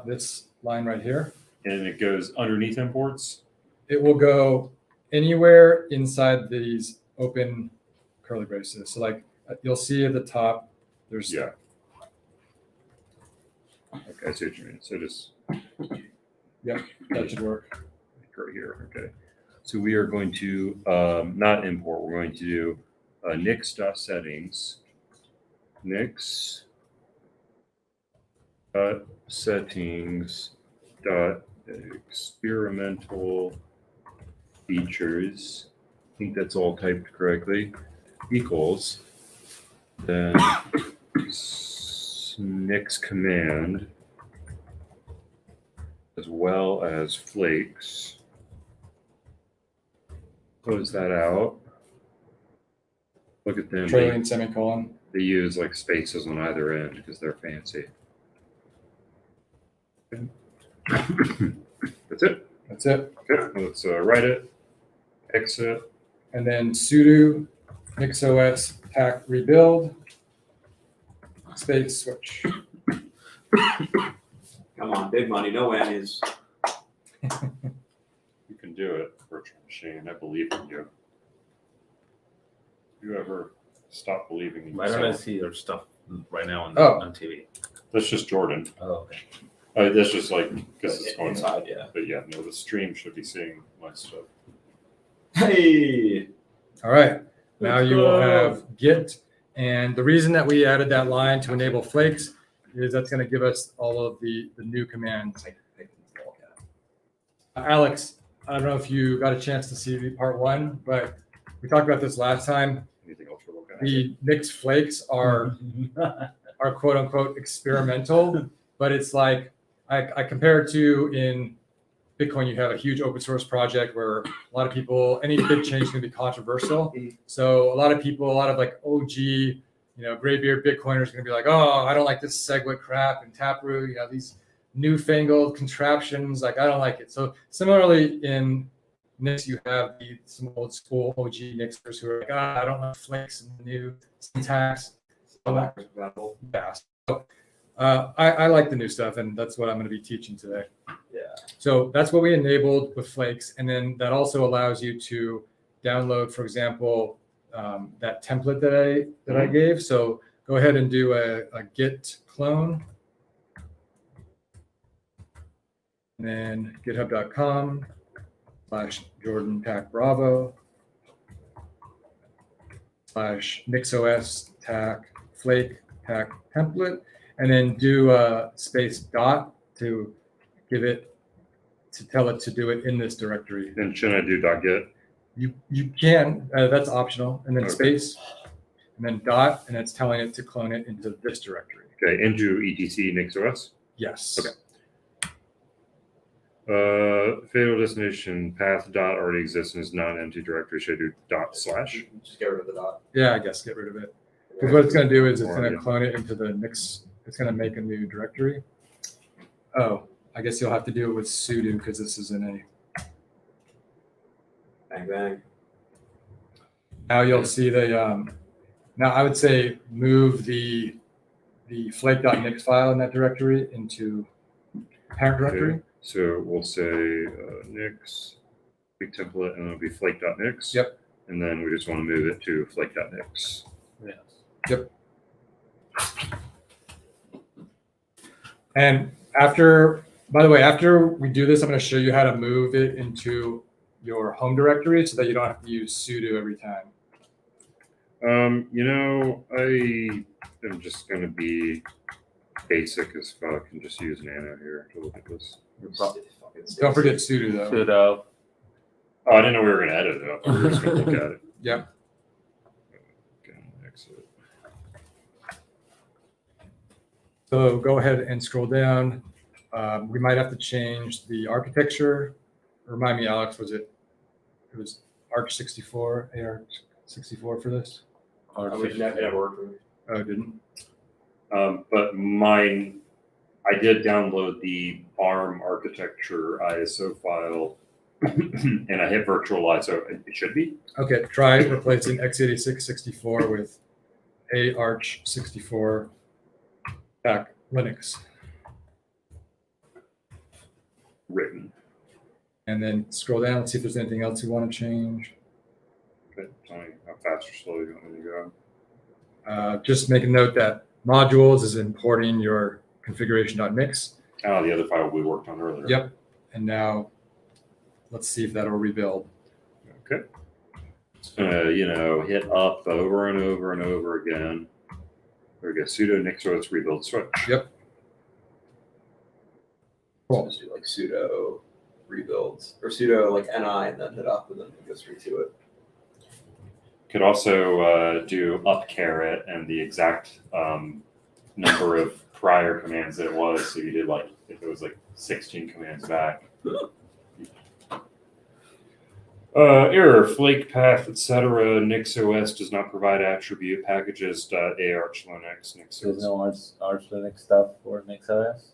this line right here. And it goes underneath imports. It will go anywhere inside these open curly braces. So like you'll see at the top, there's Yeah. Okay, I see what you mean. So just that should work. right here. Okay. So we are going to not import. We're going to do nix.settings. Nix settings dot experimental features. I think that's all typed correctly. Equals then nix command as well as flakes. Close that out. Look at them. trillion semicolon. They use like spaces on either end because they're fancy. That's it. That's it. Okay, let's write it. Exit. And then sudo nixos tac rebuild space switch. Come on, big money, no whammies. You can do it, virtual machine. I believe in you. You ever stop believing in Why don't I yourself? see your stuff right now on, Oh. on TV? That's just Jordan. Oh, okay. That's just like because it's going Inside, yeah. But yeah, no, the stream should be seeing my stuff. Hey, All right. Now Let's you will go. have Git. And the reason that we added that line to enable flakes is that's going to give us all of the new commands. Alex, I don't know if you got a chance to see part one, but we talked about this last time. Anything else we're looking at? The Nix flakes are quote unquote experimental, but it's like I compare it to in Bitcoin, you have a huge open source project where a lot of people, any big change is going to be controversial. So a lot of people, a lot of like OG, graybeard Bitcoiners are going to be like, oh, I don't like this SegWit crap and Taproot, these newfangled contraptions. Like, I don't like it. So similarly in Nix, you have some old school OG Nixers who are like, I don't like flakes and the new syntax. Yeah. So, I like the new stuff, and that's what I'm going to be teaching today. yeah. So that's what we enabled with Flakes. And then that also allows you to download, for example, that template that I gave. So go ahead and do a git clone. And then github.com/Jordan Tac Bravo /NixOS Tac Flake Tac template. And then do a space dot to tell it to do it in this directory. Then shouldn't I do .git? You can, that's optional, and then Okay. space, and then dot, and it's telling it to clone it into this directory. Okay, into etc NixOS. Yes. Okay. Fatal destination path dot already exists and is not an empty directory. Should I do /? Just get rid of the dot. Yeah, I guess get rid of it. Because what it's going to do is it's Or, going to yeah. clone it into the Nix. It's going to make a new directory. Oh, I guess you'll have to do it with sudo because this is in a. Bang bang. Now you'll see the. Now I would say move the flake.nix file in that directory into parent directory. Okay. So we'll say Nix, big template, and it'll be flake.nix. Yep. And then we just want to move it to flake.nix. Yes. Yep. And after we do this, I'm going to show you how to move it into your home directory so that you don't have to use sudo every time. I am just going to be basic as fuck and just use nano here to look at this. Don't forget sudo though. Sudo. Oh, I didn't know we were going to edit it. I thought we were just going to look at it. Yep. Okay, exit. So go ahead and scroll down. We might have to change the architecture. Remind me, Alex, it was Arch64, AR64 for this? It never worked for me. Oh, it didn't? But mine, I did download the ARM architecture ISO file and I hit virtualize, so it should be. Okay, try replacing x86 64 with Arch64 Tac Linux. Written. And then scroll down and see if there's anything else you want to change. Okay, tell me how fast or slow you want me to go. Just make a note that modules is importing your configuration.mix. Oh, the other file we worked on earlier. Yep. And now let's see if that'll rebuild. Okay. It's gonna, hit up over and over and over again. There we go. Sudo nixos rebuild switch. Yep. Cool. Just do like sudo rebuilds or sudo like ni and then hit up and then it goes straight to it. Could also do up caret and the exact number of prior commands that it was. So you did if it was 16 commands back. Error, flake path, etc. NixOS does not provide attribute packages. .arch Linux. There's NixOS. no Arch Linux stuff for NixOS.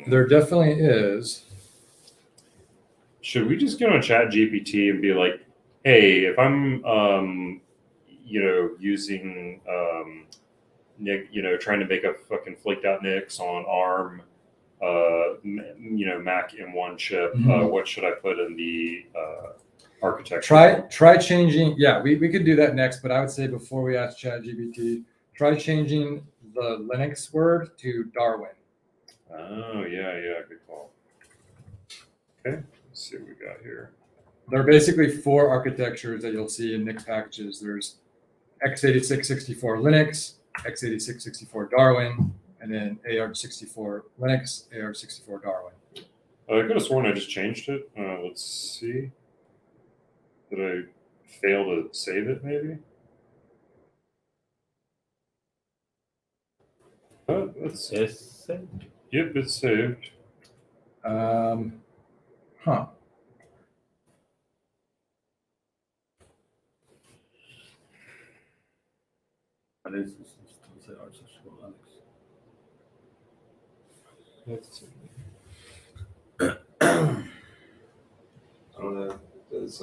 There definitely is. Should we just get on Chat GPT and be like, hey, if I'm using Nick, trying to make a fucking flake.nix on ARM, Mac M1 chip, Mhm. what should I put in the architecture? Try changing. Yeah, we could do that next, but I would say before we ask ChatGPT, try changing the Linux word to Darwin. Oh yeah, good call. Okay, let's see what we got here. There are basically 4 architectures that you'll see in Nix packages. There's x86-64 Linux, x86-64 Darwin, and then AR64 Linux, AR64 Darwin. I could have sworn I just changed it. Let's see. Did I fail to save it? Maybe. Oh, that's Yes. Yep, it's saved. Huh. What is this? Arch Linux. Let's see. I don't know. Does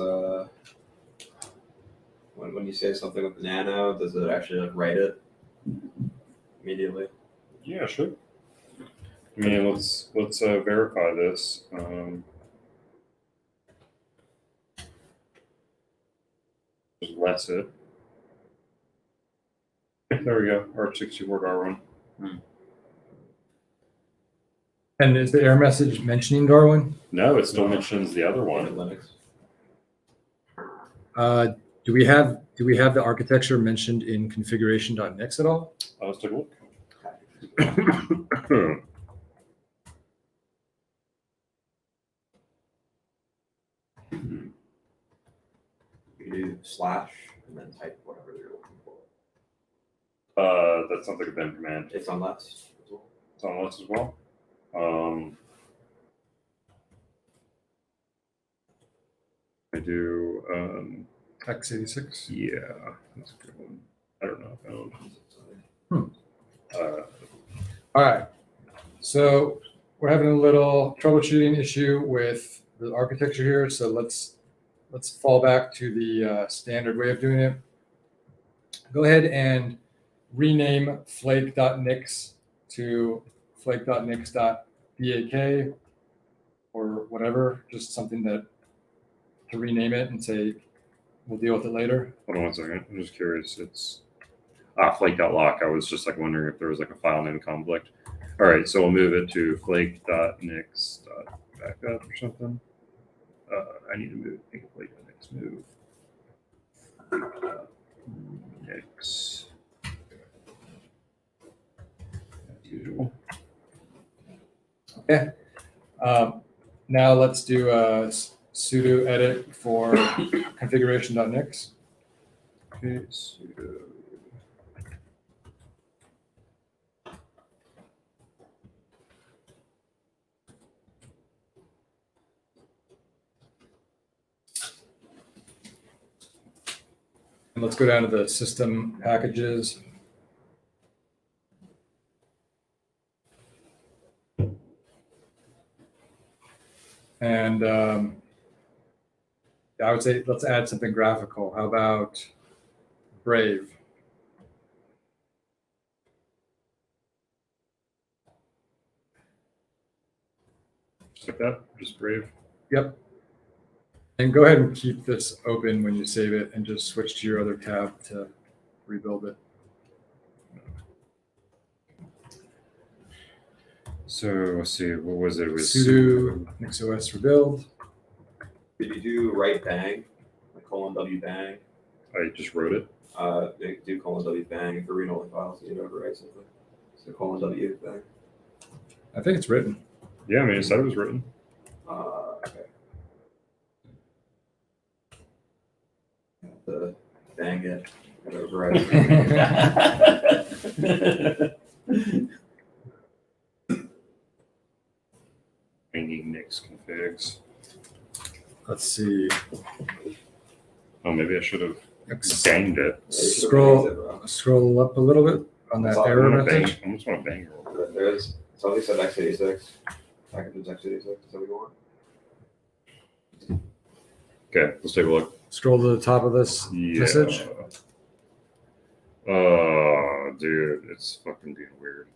when you say something with nano, does it actually like write it immediately? Yeah, sure. I mean, let's verify this. Just let's it. There we go. Arch64 Darwin. And is the error message mentioning Darwin? No, it still mentions the other one. Linux. Do we have the architecture mentioned in configuration.nix at all? Let's take a look. You do slash and then type whatever you're looking for. That's something Ben command. It's on less as well. It's on list as well. I do. x86. Yeah, that's a good one. I don't know. All right. So we're having a little troubleshooting issue with the architecture here. So let's fall back to the standard way of doing it. Go ahead and rename flake.nix to flake.nix.bak or whatever, just something to rename it and say we'll deal with it later. Hold on 1 second. I'm just curious. It's flake.lock. I was just like wondering if there was like a file name conflict. All right, so we'll move it to flake.nix.backup or something. I need to make a flake.nix move. Nix. As usual. Okay. Now let's do a sudo edit for configuration.nix. Okay, sudo. And let's go down to the system packages. And I would say let's add something graphical. How about Brave? Just like that, just Brave. Yep. And go ahead and keep this open when you save it and just switch to your other tab to rebuild it. So let's see, what was it? It was Sudo NixOS rebuild. Did you do write bang, like :w bang? I just wrote it. Do :w bang for read-only files. You need to overwrite something. So :w bang. I think it's written. Yeah, I mean, it said it was written. Okay. The bang it. Gotta overwrite it. Banging Nix configs. let's see. Oh, maybe I should have Ex- banged it. Scroll up a little bit on that That's all. I error want to bang. message. I almost want to bang it. There is. Somebody said x86. Packages x86. Is that what you want? Okay, let's take a look. Scroll to the top of this Yeah. message. Oh, dude, it's fucking being weird.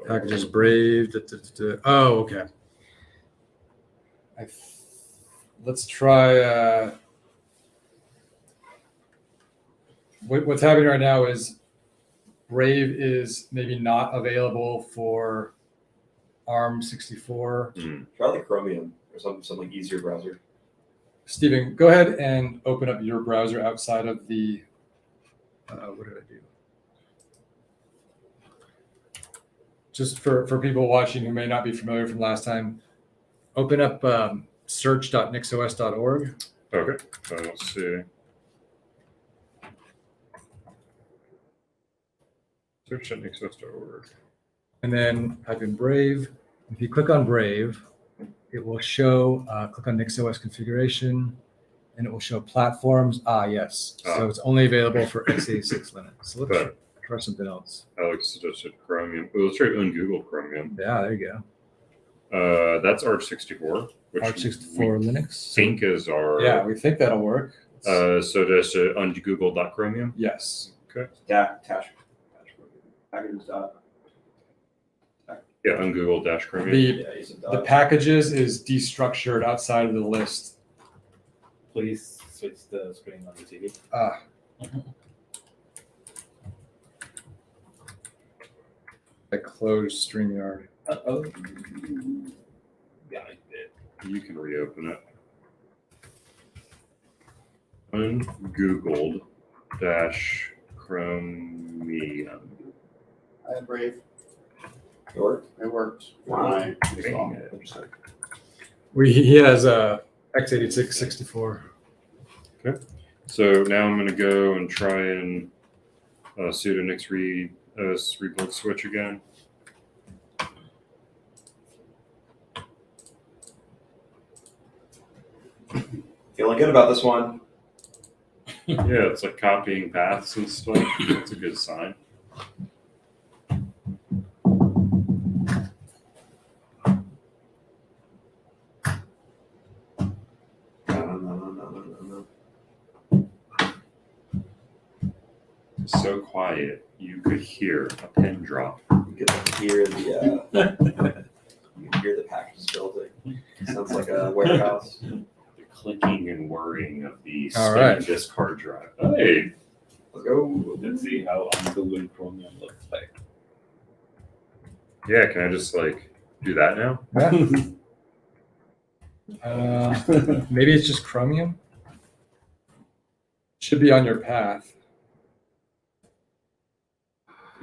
Packages Brave. Oh, okay. Let's try. What's happening right now is Brave is maybe not available for ARM64. Try like Chromium or some like easier browser. Steven, go ahead and open up your browser outside of the. What did I do? Just for people watching who may not be familiar from last time, open up search.nixos.org. Okay, let's see. Search.nixos.org. And then type in Brave. If you click on Brave, it will show, click on NixOS configuration, and it will show platforms. Yes. So it's only available for x86 Linux. So let's try something else. Alex suggested Chromium. Well, let's try Google Chromium. Yeah, there you go. That's Arch64. Which Arch64 Linux. think is our. Yeah, we think that'll work. So just ungoogle.chromium. Yes. Okay. Packages dot. Yeah, ungoogle-chromium. The packages is destructured outside of the list. Please switch the screen on the TV. I closed StreamYard. Oh. Yeah, I did. You can reopen it. Ungoogled-chromium. I had Brave. It worked. It worked. Fine. Dang it. He has a x86 64. So now I'm going to go and try and sudo nix replug switch again. Feeling good about this one. Yeah, it's like copying paths and stuff. That's a good sign. No. So quiet, you could hear a pin drop. You can hear the you can hear the packages building. Sounds like a warehouse. The clicking and whirring of the All right. disk hard drive. Hey, Let's go. Let's see how Google Chromium looks like. yeah, can I just like do that now? Maybe it's just Chromium. Should be on your path.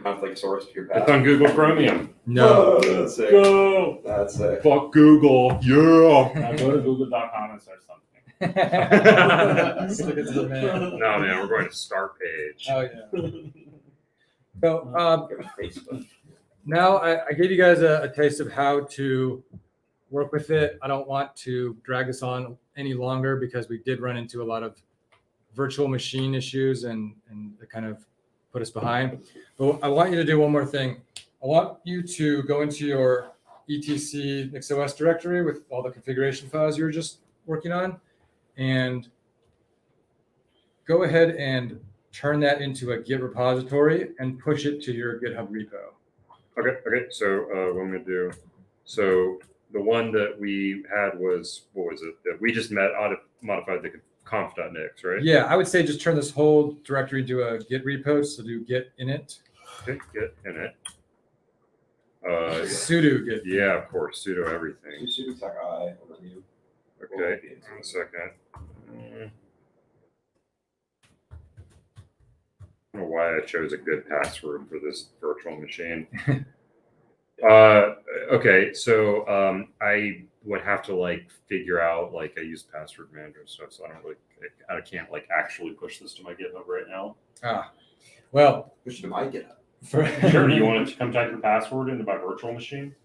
Not like source to your It's path. on Google Chromium. No. Oh, that's sick. Go! That's sick. Fuck Google. Yeah. Now go to google.com and search something. Stick it to the man. No, man, we're going to start page. Oh yeah. So Go to Facebook. now I gave you guys a taste of how to work with it. I don't want to drag this on any longer because we did run into a lot of virtual machine issues and it kind of put us behind. But I want you to do one more thing. I want you to go into your etc NixOS directory with all the configuration files you were just working on and go ahead and turn that into a Git repository and push it to your GitHub repo. Okay. So what I'm going to do. So the one that we had was, what was it? That we just modified the conf.nix, right? Yeah, I would say just turn this whole directory into a Git repo. So do Git init. Okay, Git init. Sudo Git. Yeah, of course, sudo everything. Sudo tech I overview. Okay, 1 second. I don't know why I chose a good password for this virtual machine. Okay, so I would have to like figure out, like I use password manager and stuff, so I can't like actually push this to my GitHub right now. Well, Push it to my GitHub. for Sure, do you want to come type your password into my virtual machine?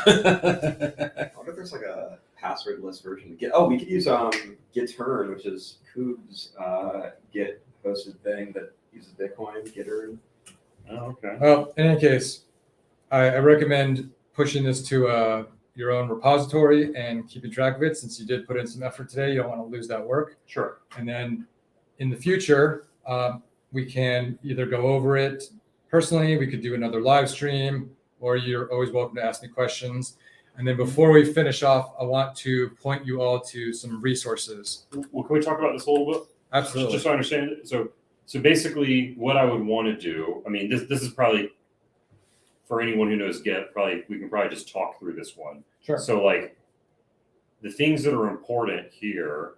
I wonder if there's like a passwordless version. We could use Gitern, which is Kube's Git hosted thing that uses Bitcoin. Gitern. Oh, okay. Well, in any case, I recommend pushing this to your own repository and keeping track of it, since you did put in some effort today. You don't want to lose that work. Sure. And then in the future, we can either go over it personally, we could do another live stream, or you're always welcome to ask me questions. And then before we finish off, I want to point you all to some resources. Well, can we talk about this a little bit? Absolutely. Just so I understand it. So basically, what I would want to do, I mean, this is probably for anyone who knows Git. We can probably just talk through this one. Sure. So like the things that are important here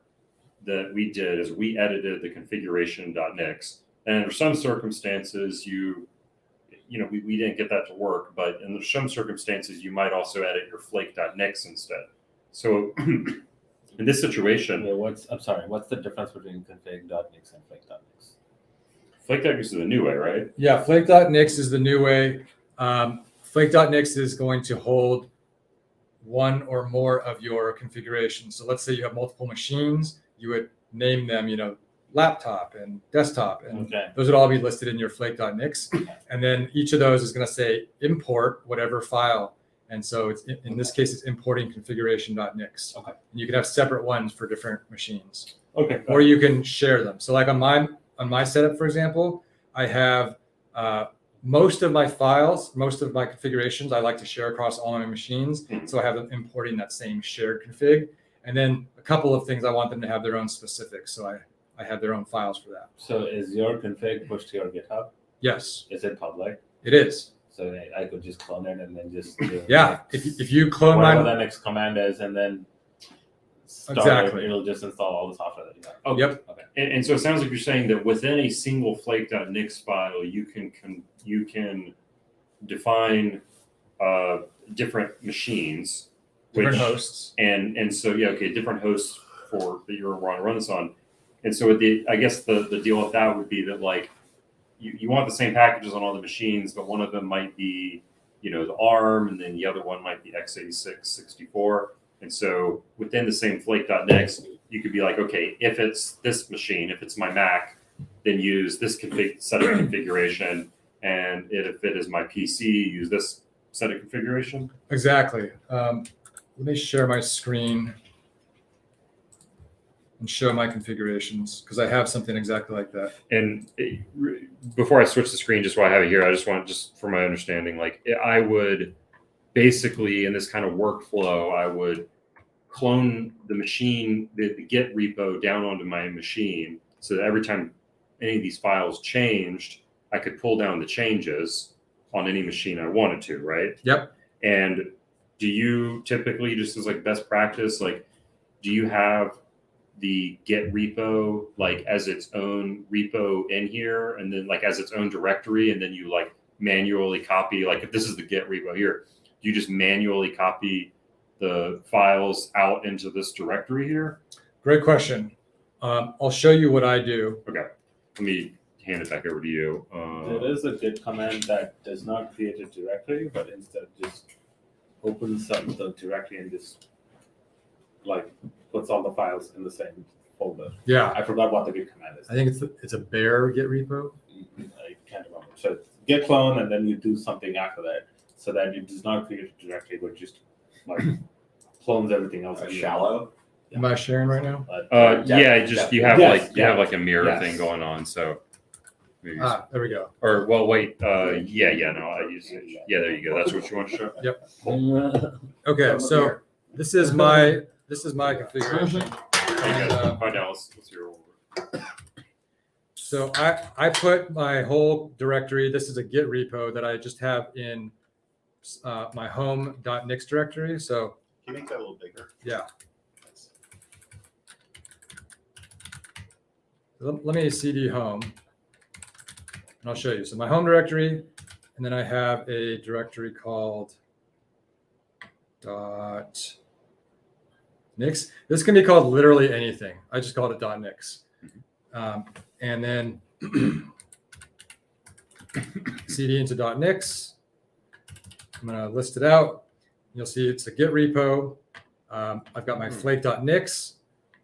that we did is we edited the configuration.nix, and under some circumstances we didn't get that to work, but in some circumstances you might also edit your flake.nix instead. So in this situation, I'm sorry, what's the difference between config.nix and flake.nix? flake.nix is the new way, right? Yeah, flake.nix is the new way. Flake.nix is going to hold one or more of your configurations. So let's say you have multiple machines, you would name them, laptop and desktop, and Okay. those would all be listed in your flake.nix. And then each of those is going to say import whatever file. And so it's in this case, it's importing configuration.nix. Okay. And you can have separate ones for different machines, Okay. or you can share them. So like on my setup, for example, I have most of my files, most of my configurations, I like to share across all my machines. Mhm. So I have them importing that same shared config. And then a couple of things I want them to have their own specifics. So I have their own files for that. So is your config pushed to your GitHub? Yes, Is it public? it is. So I could just clone it and then just Yeah. If you clone whatever my, the next command is, and then start Exactly. it'll just install all the software that you have. Okay. Yep. Okay. And so it sounds like you're saying that within a single flake.nix file, you can define different machines, different hosts. and so different hosts for that you're want to run this on. And so I guess the deal with that would be that like you want the same packages on all the machines, but one of them might be the ARM, and then the other one might be x86 64. And so within the same flake.nix, you could be like, okay, if it's this machine, if it's my Mac, then use this set of configuration. And if it is my PC, use this set of configuration. Exactly. Let me share my screen and show my configurations, because I have something exactly like that. And before I switch the screen, just while I have it here, I just want, just for my understanding, like I would basically in this kind of workflow, I would clone the machine, the Git repo down onto my machine, so that every time any of these files changed, I could pull down the changes on any machine I wanted to, right? Yep. And do you typically, just as like best practice, like do you have the Git repo like as its own repo in here, and then like as its own directory, and then you like manually copy, like if this is the Git repo here, you just manually copy the files out into this directory here? Great question. I'll show you what I do. Okay, let me hand it back over to you. There is a git command that does not create a directory, but instead just opens up the directory and just like puts all the files in the same folder. Yeah, I forgot what the git command is. I think it's a bear Git repo. I can't remember. So it's git clone, and then you do something after that, so that it does not create a directory, but just like clones everything else. Shallow. Am I sharing right now? Yeah, just you have Yes, you have yeah. like a mirror Yes. thing going on, so maybe There we go. or well wait, no, I use it. Yeah, there you go. That's what you want to show. Okay, so this is my configuration. And, Hi Dallas, what's your order? so I put my whole directory. This is a Git repo that I just have in my home.nix directory. So Can you make that a little bigger? yeah, let me cd home, and I'll show you. So my home directory, and then I have a directory called .nix. This can be called literally anything. I just called it .nix. And then cd into .nix. I'm going to list it out. You'll see it's a Git repo. I've got my flake.nix,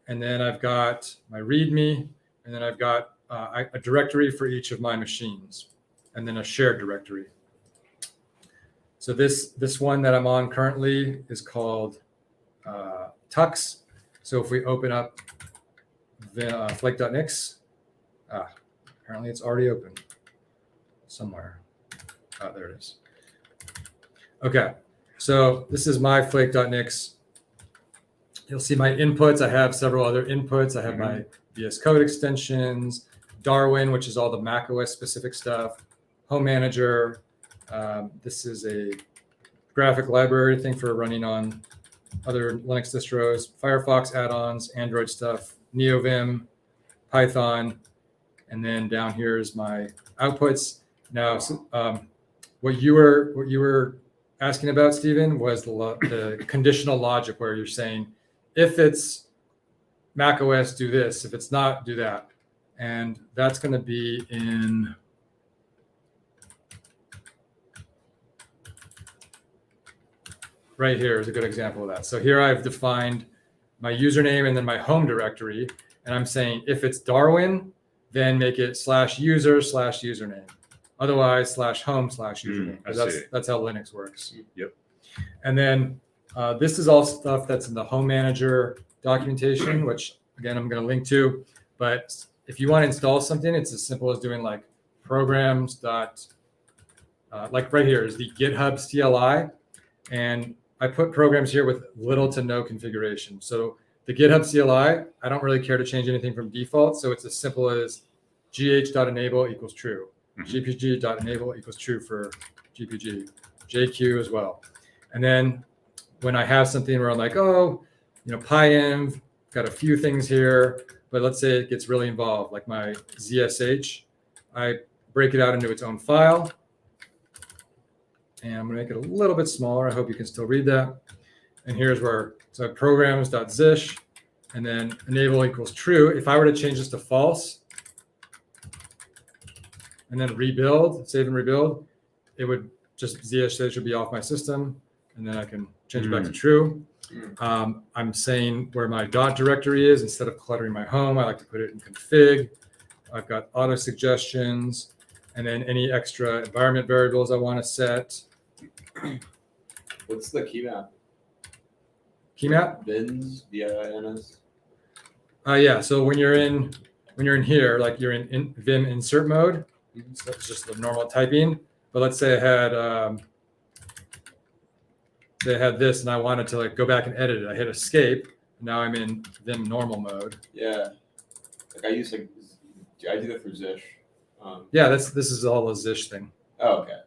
and then I've got my README, and then I've got a directory for each of my machines, and then a shared directory. So this one that I'm on currently is called Tux. So if we open up the flake.nix, apparently it's already open somewhere. There it is. Okay, so this is my flake.nix. You'll see my inputs. I have several other inputs. I have my VS Code extensions, Darwin, which is all the macOS specific stuff, Home Manager. This is a graphic library thing for running on other Linux distros, Firefox add-ons, Android stuff, NeoVim, Python, and then down here is my outputs. Now, what you were asking about, Stephen, was the conditional logic where you're saying, if it's macOS, do this. If it's not, do that. And that's going to be in right here is a good example of that. So here I've defined my username and then my home directory. And I'm saying if it's Darwin, then make it /user/username. Otherwise /home/username. That's how Linux works. Yep. And then this is all stuff that's in the Home Manager documentation, which again, I'm going to link to. But if you want to install something, it's as simple as doing like programs. Like right here is the GitHub CLI. And I put programs here with little to no configuration. So the GitHub CLI, I don't really care to change anything from default. So it's as simple as gh.enable equals true. gpg.enable equals true for GPG. JQ as well. And then when I have something where I'm like, oh, PyEnv, got a few things here, but let's say it gets really involved, like my ZSH, I break it out into its own file. And I'm going to make it a little bit smaller. I hope you can still read that. And here's where, so I have programs.zish, and then enable equals true. If I were to change this to false, and then rebuild, save and rebuild, it would just, ZSH would be off my system, and then I can change it back to true. I'm saying where my dot directory is. Instead of cluttering my home, I like to put it in config. I've got auto suggestions, and then any extra environment variables I want to set. What's the key map? Key map? Bins, VINs. Yeah. So when you're in here, like you're in Vim insert mode, so it's just the normal typing. But let's say I had this, and I wanted to like go back and edit it. I hit escape. And now I'm in Vim normal mode. Yeah. Like I do that through Zish. Yeah, this is all a Zish thing. Oh, okay.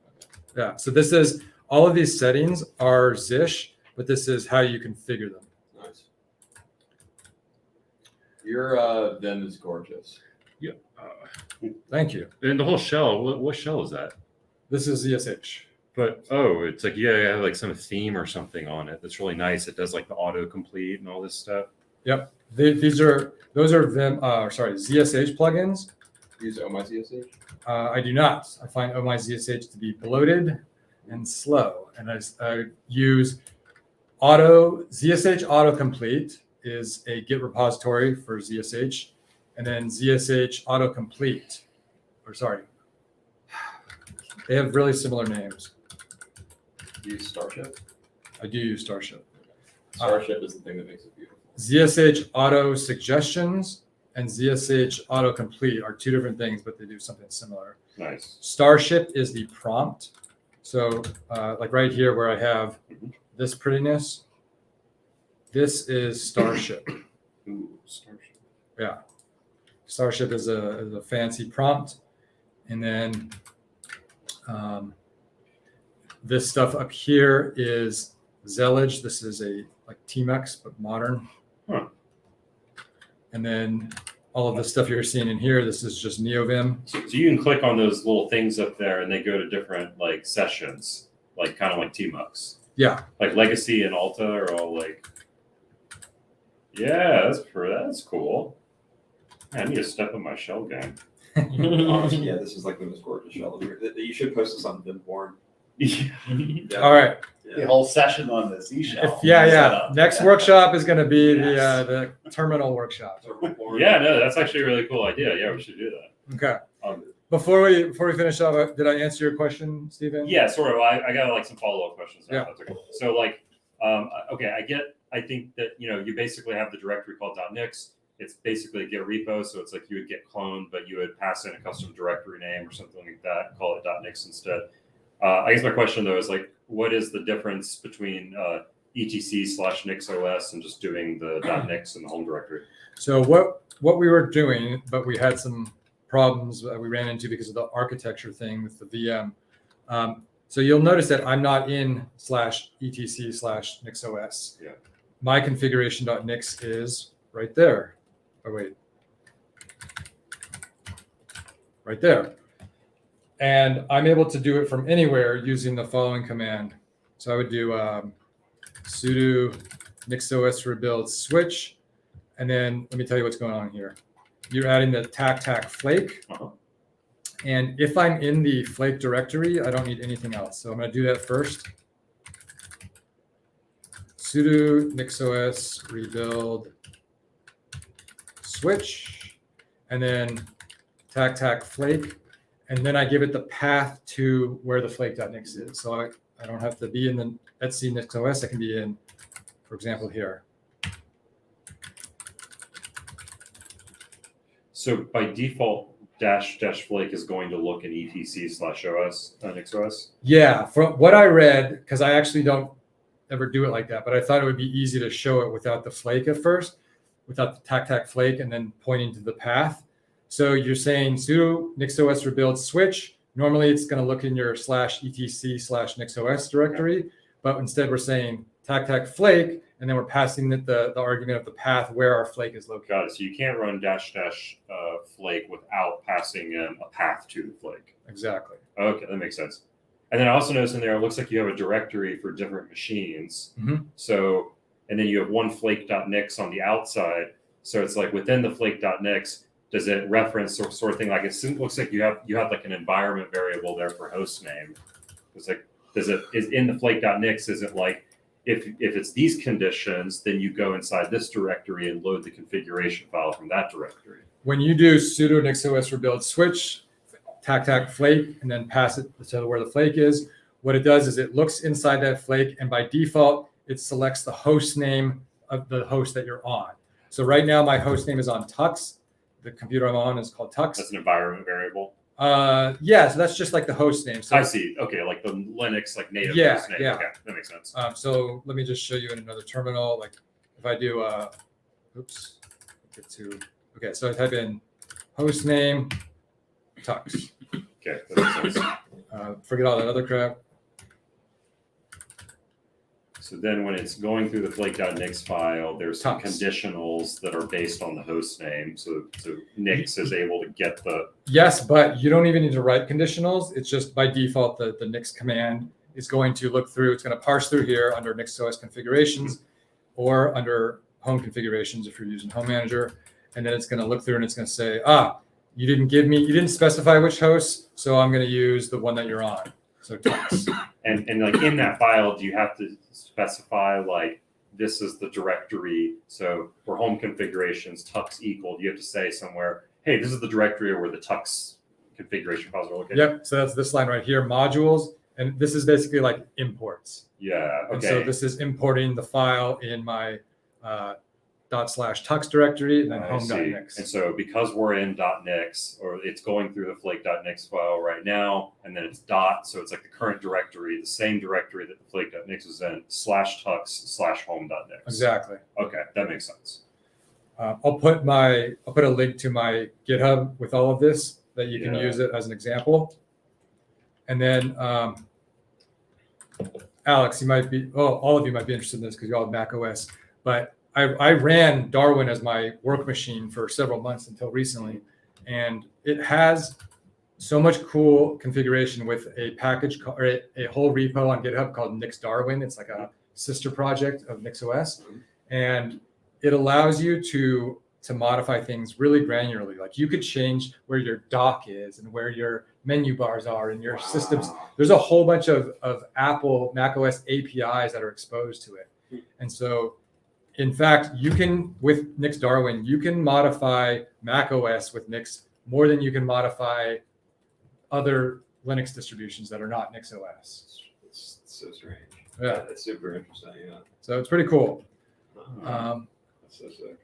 Yeah. So this is all of these settings are Zish, but this is how you configure them. Nice. Your Vim is gorgeous. Yeah. Thank you. And the whole shell, what shell is that? This is ZSH. But it's like, yeah, have like some theme or something on it that's really nice. It does like the autocomplete and all this stuff. Yep. Those are Vim. ZSH plugins. Use OMyZSH? I do not. I find OMyZSH to be bloated and slow, and I use ZSH autocomplete is a Git repository for ZSH, and then ZSH autocomplete. They have really similar names. Use Starship? I do use Starship. Starship is the thing that makes it beautiful. ZSH auto suggestions and ZSH autocomplete are two different things, but they do something similar. Nice. Starship is the prompt. So like right here where I have this prettiness, this is Starship. Ooh, Starship. Yeah. Starship is a fancy prompt. And then this stuff up here is Zellige. This is a like Tmux, but modern. Huh. And then all of the stuff you're seeing in here, this is just NeoVim. So you can click on those little things up there and they go to different like sessions, like kind of like Tmux. Yeah. Like Legacy and Alta are all like, yeah, that's cool. Man, I need to step up my shell game. Honestly, yeah, this is like the most gorgeous shell. You should post this on VimBorn. Yeah. All right. the whole session on the seashell. Yeah. Next workshop is going to be the terminal workshop. Yeah, no, that's actually a really cool idea. Yeah, we should do that. Okay. Um, Before we finish up, did I answer your question, Stephen? Yeah, sort of. I got like some follow-up questions. Now, Yeah. if that's okay. So like, okay, I think that, you basically have the directory called .nix. It's basically a Git repo. So it's like you would get cloned, but you would pass in a custom directory name or something like that, call it .nix instead. I guess my question though is like, what is the difference between etc/nixos and just doing the .nix in the home directory? So what we were doing, but we had some problems that we ran into because of the architecture thing with the VM. So you'll notice that I'm not in /etc/nixos. Yeah. My configuration.nix is right there. Oh, wait. Right there. And I'm able to do it from anywhere using the following command. So I would do sudo nixos rebuild switch. And then let me tell you what's going on here. You're adding the tac flake. Uh-huh. And if I'm in the flake directory, I don't need anything else. So I'm going to do that first. Sudo nixos rebuild switch, and then tac flake. And then I give it the path to where the flake.nix is. So I don't have to be in the etc nixos. I can be in, for example, here. So by default, -- flake is going to look in etc/os nixos. Yeah, from what I read, because I actually don't ever do it like that, but I thought it would be easy to show it without the flake at first, without the tac flake, and then pointing to the path. So you're saying sudo nixos rebuild switch. Normally it's going to look in your /etc/nixos directory, but instead we're saying tac flake, and then we're passing the argument of the path where our flake is located. Got it. So you can't run -- flake without passing in a path to the flake. Exactly. Okay, that makes sense. And then I also noticed in there, it looks like you have a directory for different machines. Mhm. So, and then you have one flake.nix on the outside. So it's like within the flake.nix, does it reference or sort of thing? Like it looks like you have like an environment variable there for host name. It's like, is in the flake.nix, is it like, if it's these conditions, then you go inside this directory and load the configuration file from that directory. When you do sudo nixos rebuild switch, tac flake, and then pass it to where the flake is, what it does is it looks inside that flake, and by default, it selects the host name of the host that you're on. So right now, my host name is on Tux. The computer I'm on is called Tux. That's an environment variable. Yeah, so that's just like the host name. So I see. Okay, like the Linux, like native Yeah, host name. yeah. Okay, that makes sense. So let me just show you in another terminal. Like if I do, okay, so I type in host name Tux. Okay, that makes sense. Forget all that other crap. So then when it's going through the flake.nix file, there's some Tux. conditionals that are based on the host name. So Nix is able to get the, Yes, but you don't even need to write conditionals. It's just by default, the Nix command is going to look through, it's going to parse through here under NixOS configurations or under home configurations if you're using Home Manager. And then it's going to look through and it's going to say, you didn't specify which host, so I'm going to use the one that you're on. So Tux. and like in that file, do you have to specify like, this is the directory. So for home configurations, Tux equal, you have to say somewhere, hey, this is the directory where the Tux configuration files are located. Yep. So that's this line right here, modules. And this is basically like imports. Yeah. And Okay. so this is importing the file in my /tux directory and then I see. And home.nix. so because we're in .nix, or it's going through the flake.nix file right now, and then it's dot, so it's like the current directory, the same directory that the flake.nix is in, /tux/home.nix. Exactly. Okay, that makes sense. I'll put a link to my GitHub with all of this that you can Yeah. use it as an example. And then Alex, all of you might be interested in this because you all have Mac OS, but I ran Darwin as my work machine for several months until recently, and it has so much cool configuration with a package or a whole repo on GitHub called Nix Darwin. It's like a sister project of NixOS, and it allows you to modify things really granularly. Like you could change where your dock is and where your menu bars are in your systems. Wow. There's a whole bunch of Apple macOS APIs that are exposed to it. And so, in fact, you can, with Nix Darwin, you can modify macOS with Nix more than you can modify other Linux distributions that are not Nix OS. It's so strange. Yeah. It's super interesting. Yeah. So it's pretty cool. That's so sick.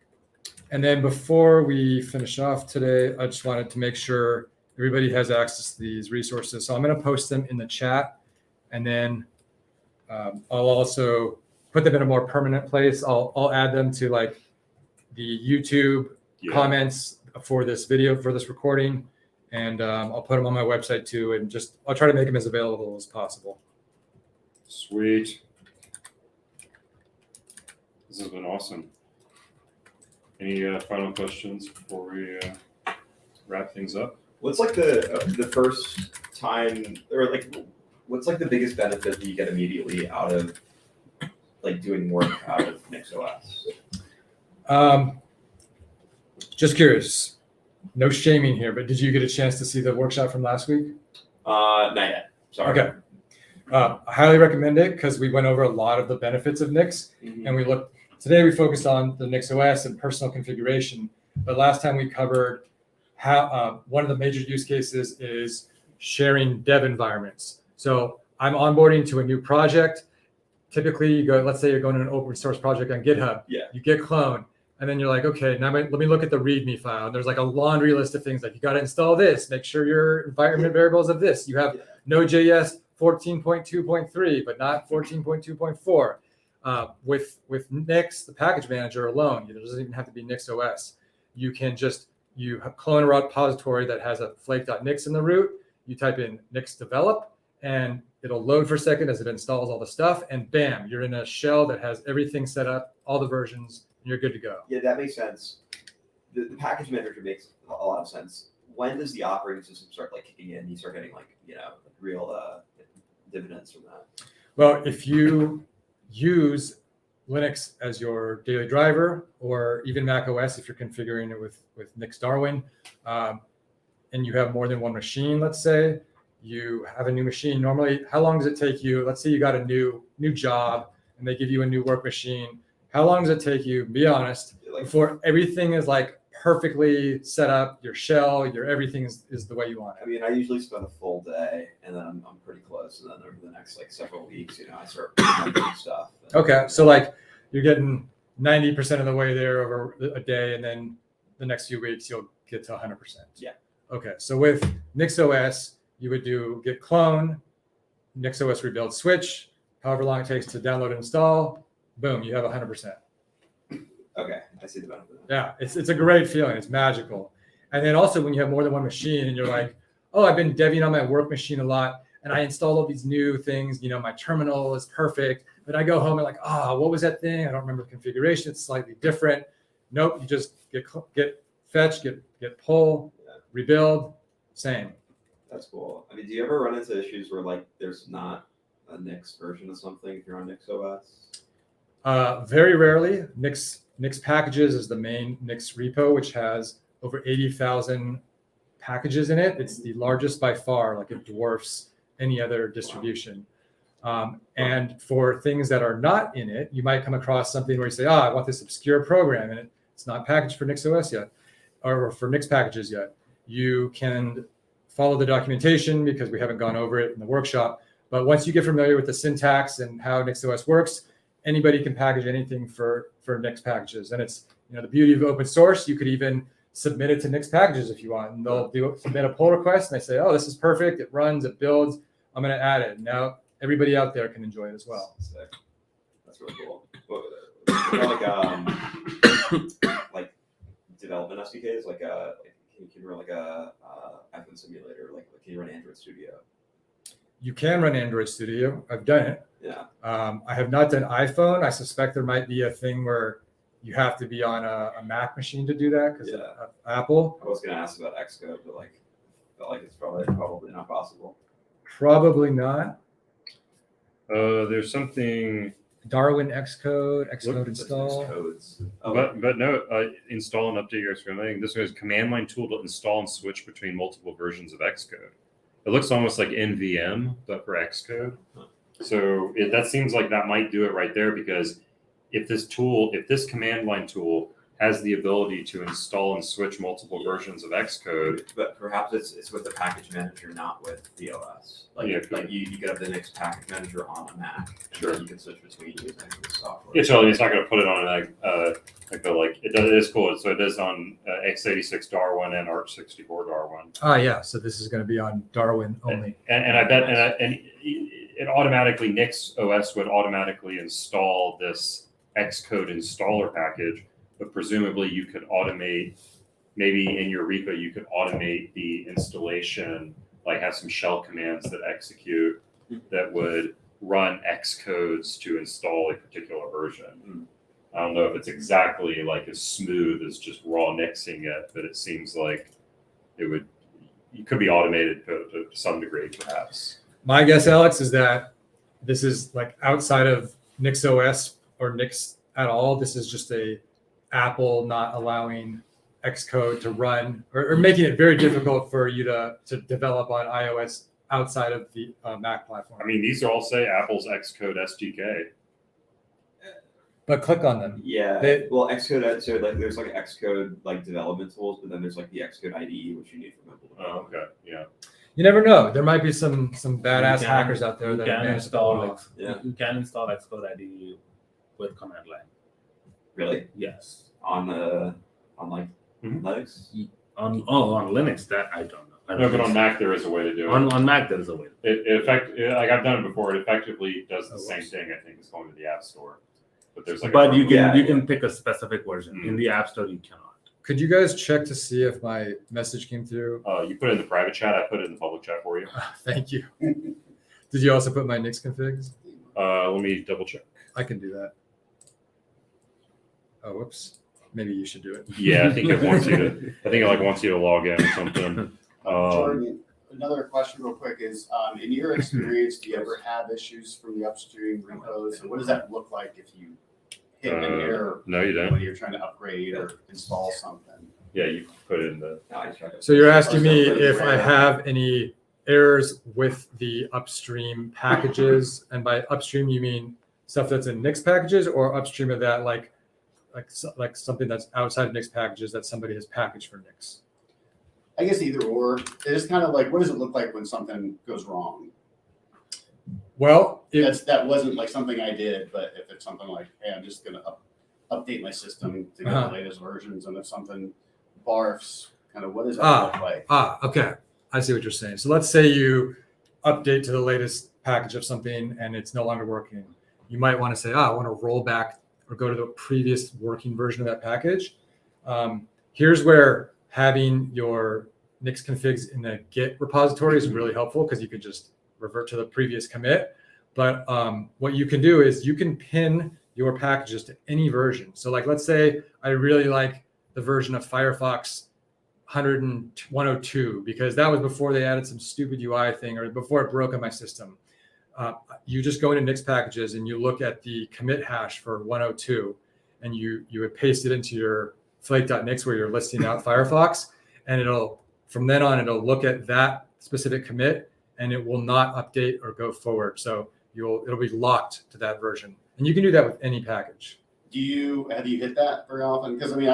And then before we finish off today, I just wanted to make sure everybody has access to these resources. So I'm going to post them in the chat, and then I'll also put them in a more permanent place. I'll add them to like the YouTube comments for this video, for this recording, and I'll put them on my website too. And just I'll try to make them as available as possible. Sweet. This has been awesome. Any final questions before we wrap things up? What's like the first time, or like, what's like the biggest benefit that you get immediately out of like doing work out of Nix OS? Just curious, no shaming here, but did you get a chance to see the workshop from last week? Not yet. Sorry. Okay. I highly recommend it because we went over a lot of the benefits of Nix, Mhm. and we looked. Today we focused on the Nix OS and personal configuration, but last time we covered how one of the major use cases is sharing dev environments. So I'm onboarding to a new project. Typically, you go. Let's say you're going to an open source project on GitHub. Yeah. You get clone, and then you're like, okay, now let me look at the README file. And there's like a laundry list of things like you got to install this. Make sure your environment variables of this. You have Node.js 14.2.3, but not 14.2.4. With Nix, the package manager alone, it doesn't even have to be Nix OS. You can you clone a repository that has a flake.nix in the root. You type in Nix develop, and it'll load for a second as it installs all the stuff, and bam, you're in a shell that has everything set up, all the versions, and you're good to go. Yeah, that makes sense. The package manager makes a lot of sense. When does the operating system start like kicking in? You start getting like real dividends from that. Well, if you use Linux as your daily driver, or even Mac OS if you're configuring it with Nix Darwin, and you have more than one machine, let's say you have a new machine. Normally, how long does it take you? Let's say you got a new job and they give you a new work machine. How long does it take you, be honest, before everything is like perfectly set up, your shell, your everything is the way you want it? I mean, I usually spend a full day, and then I'm pretty close. And then over the next like several weeks, I start doing stuff. Okay, so like you're getting 90% of the way there over a day, and then the next few weeks you'll get to 100%. Yeah. Okay, so with Nix OS, you would do git clone, Nix OS rebuild switch, however long it takes to download and install, boom, you have 100%. Okay, I see the benefit. Yeah, it's a great feeling. It's magical. And then also when you have more than one machine and you're like, oh, I've been deving on my work machine a lot, and I installed all these new things. My terminal is perfect. But I go home and like, what was that thing? I don't remember the configuration. It's slightly different. Nope, you just get fetch, get pull, rebuild, same. That's cool. I mean, do you ever run into issues where like there's not a Nix version of something if you're on Nix OS? Very rarely. Nix packages is the main Nix repo, which has over 80,000 packages in it. It's the largest by far. Like it dwarfs any other distribution. And for things that are not in it, you might come across something where you say, I want this obscure program, and it's not packaged for Nix OS yet, or for Nix packages yet. You can follow the documentation because we haven't gone over it in the workshop. But once you get familiar with the syntax and how Nix OS works, anybody can package anything for Nix packages. And it's the beauty of open source. You could even submit it to Nix packages if you want, and they'll submit a pull request, and they say, oh, this is perfect. It runs, it builds. I'm going to add it. Now everybody out there can enjoy it as well. Sick. That's really cool. Like development SDKs, can you run like a iPhone simulator? Like can you run Android Studio? You can run Android Studio. I've done it. Yeah. I have not done iPhone. I suspect there might be a thing where you have to be on a Mac machine to do that because of Apple. I was gonna ask about Xcode, but I felt like it's probably not possible. Probably not. There's something, Darwin Xcode, Xcode Look, install. Codes. but no, install and update your Xcode. I think this is a command line tool to install and switch between multiple versions of Xcode. It looks almost like NVM, but for Xcode. So that seems like that might do it right there, because if this command line tool has the ability to install and switch multiple versions of Xcode. But perhaps it's with the package manager, not with the OS. Like, Yeah. like you could have the Nix package manager on a Mac. Sure. You can switch between using the software. Yeah, so it's not going to put it on it is cool. So it is on x86 Darwin and Arch64 Darwin. Yeah. So this is going to be on Darwin only. And I bet and it automatically, Nix OS would automatically install this Xcode installer package, but presumably you could automate, maybe in your repo you could automate the installation, like have some shell commands that execute that would run Xcodes to install a particular version. I don't know if it's exactly like as smooth as just raw nixing it, but it seems like it could be automated to some degree, perhaps. My guess, Alex, is that this is like outside of Nix OS or Nix at all. This is just a Apple not allowing Xcode to run or making it very difficult for you to develop on iOS outside of the Mac platform. I mean, these all say Apple's Xcode SDK. But click on them. Yeah. They- Well, Xcode. So like, there's like Xcode like development tools, but then there's like the Xcode IDE, which you need for mobile. Oh, okay, yeah. You never know. There might be some badass You can- hackers out there you that can manage to install pull it off. Yeah. You can install Xcode IDE with command line. Really? Yes. On like Mhm. Linux. On Linux, that I don't know. I don't No, but think on so. Mac there is a way to do it. On Mac there is a way. Like I've done it before. It effectively does the Oh, same whoops. thing. I think it's going to the App Store, but there's like. But you can Yeah, you yeah. can pick a specific version. In the App Store you cannot. Could you guys check to see if my message came through? You put it in the private chat. I put it in the public chat for you. Thank you. Did you also put my Nix configs? Let me double check. I can do that. Oh, whoops. Maybe you should do it. Yeah, I think it wants you to. I think it like wants you to log in or something. Jordan, another question real quick is, in your experience, do you ever have issues from the upstream repos? And what does that look like if you hit an error No, you don't. when you're trying to upgrade or install something? Yeah, you put it in the. No, I tried to- So you're asking me if I have any errors with the upstream packages, and by upstream you mean stuff that's in Nix packages, or upstream of that like something that's outside of Nix packages that somebody has packaged for Nix? I guess either or. It's kind of like, what does it look like when something goes wrong? Well, That wasn't like something I did, but if it's something like, hey, I'm just gonna update my system to get the latest versions, and if something barfs, kind of what does that look like? okay. I see what you're saying. So let's say you update to the latest package of something and it's no longer working. You might want to say, I want to roll back or go to the previous working version of that package. Here's where having your Nix configs in the Git repository is really helpful, because you can just revert to the previous commit. But what you can do is you can pin your packages to any version. So like, let's say I really like the version of Firefox 102, because that was before they added some stupid UI thing, or before it broke on my system. You just go into Nix packages and you look at the commit hash for 102, and you would paste it into your flake.nix where you're listing out Firefox, and from then on it'll look at that specific commit, and it will not update or go forward. So it'll be locked to that version, and you can do that with any package. Have you hit that very often? Because I mean,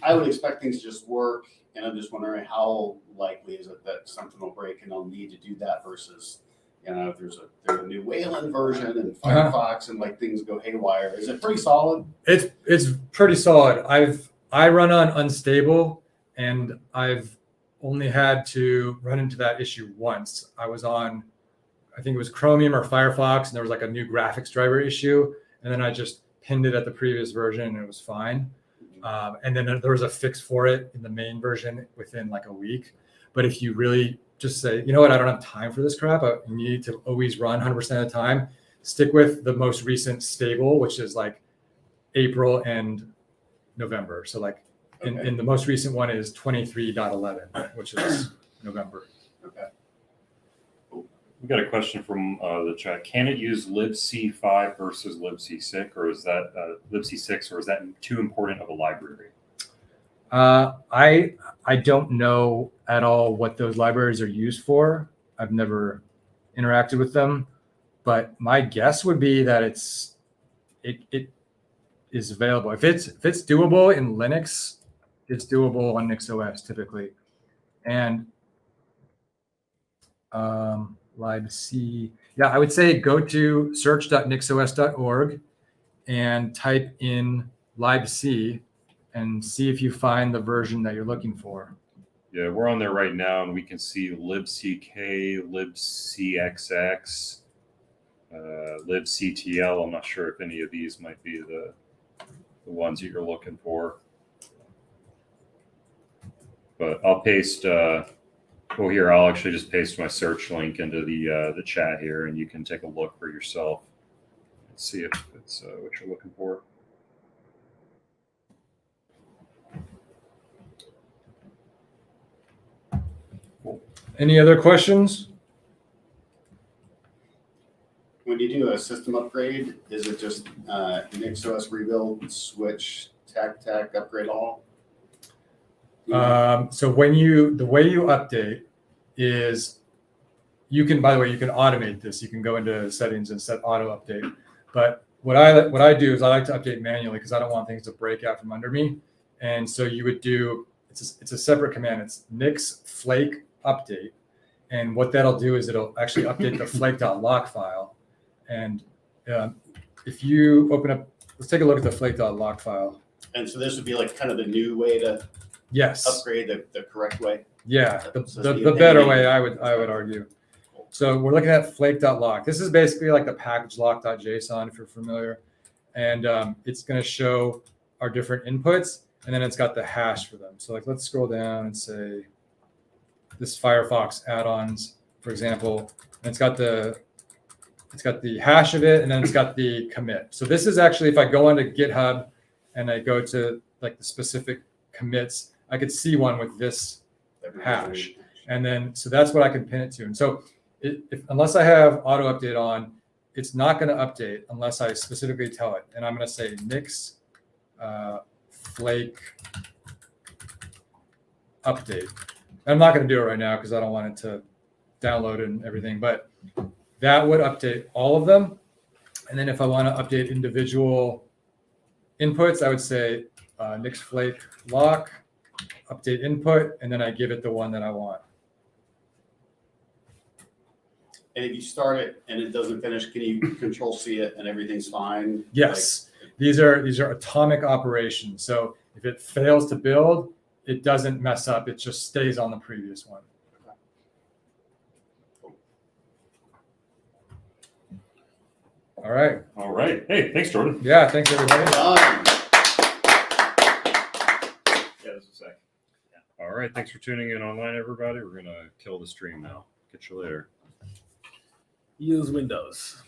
I would expect things to just work, and I'm just wondering how likely is it that something will break and I'll need to do that versus, if there's a new Wayland version and Firefox and like things go haywire. Is it pretty solid? It's pretty solid. I run on unstable, and I've only had to run into that issue once. I was on, I think it was Chromium or Firefox, and there was like a new graphics driver issue, and then I just pinned it at the previous version and it was fine. And then there was a fix for it in the main version within like a week. But if you really just say, you know what, I don't have time for this crap, you need to always run 100% of the time, stick with the most recent stable, which is like April and November. So like in the most recent one is 23.11, which is November. Okay. We got a question from the chat. Can it use libc5 versus libc6, or is that libc6, or is that too important of a library? I I don't know at all what those libraries are used for. I've never interacted with them, but my guess would be that it is available. If it's doable in Linux, it's doable on NixOS typically. And libc, yeah, I would say go to search.nixos.org and type in libc and see if you find the version that you're looking for. Yeah, we're on there right now, and we can see libck, libcxx, libctl. I'm not sure if any of these might be the ones that you're looking for. But I'll paste. Well, here I'll actually just paste my search link into the chat here, and you can take a look for yourself and see if it's what you're looking for. Any other questions? When you do a system upgrade, is it just NixOS rebuild, switch, tac upgrade all? So the way you update is you can, by the way, you can automate this. You can go into settings and set auto update. But what I do is I like to update manually because I don't want things to break out from under me. And so you would do, it's a separate command. It's nix flake update. And what that'll do is it'll actually update the flake.lock file. And if you open up, let's take a look at the flake.lock file. And so this would be like kind of the new way to Yes. upgrade the correct way? Yeah, So the better way, I would argue. So we're looking at flake.lock. This is basically like the package lock.json, if you're familiar. And it's going to show our different inputs, and then it's got the hash for them. So like, let's scroll down and say this Firefox add-ons, for example, and it's got the hash of it, and then it's got the commit. So this is actually, if I go onto GitHub and I go to like the specific commits, I could see one with this hash. And then, so that's what I can pin it to. And so unless I have auto update on, it's not going to update unless I specifically tell it. And I'm going to say nix flake update. I'm not going to do it right now because I don't want it to download and everything, but that would update all of them. And then if I want to update individual inputs, I would say nix flake lock, update input, and then I give it the one that I want. And if you start it and it doesn't finish, can you control C it and everything's fine? Yes, these are atomic operations. So if it fails to build, it doesn't mess up. It just stays on the previous one. All right. All right. Hey, thanks, Jordan. Yeah, thanks everybody. Done. Yeah, this was sick. All right. Thanks for tuning in online, everybody. We're going to kill the stream now. Catch you later. Use Windows.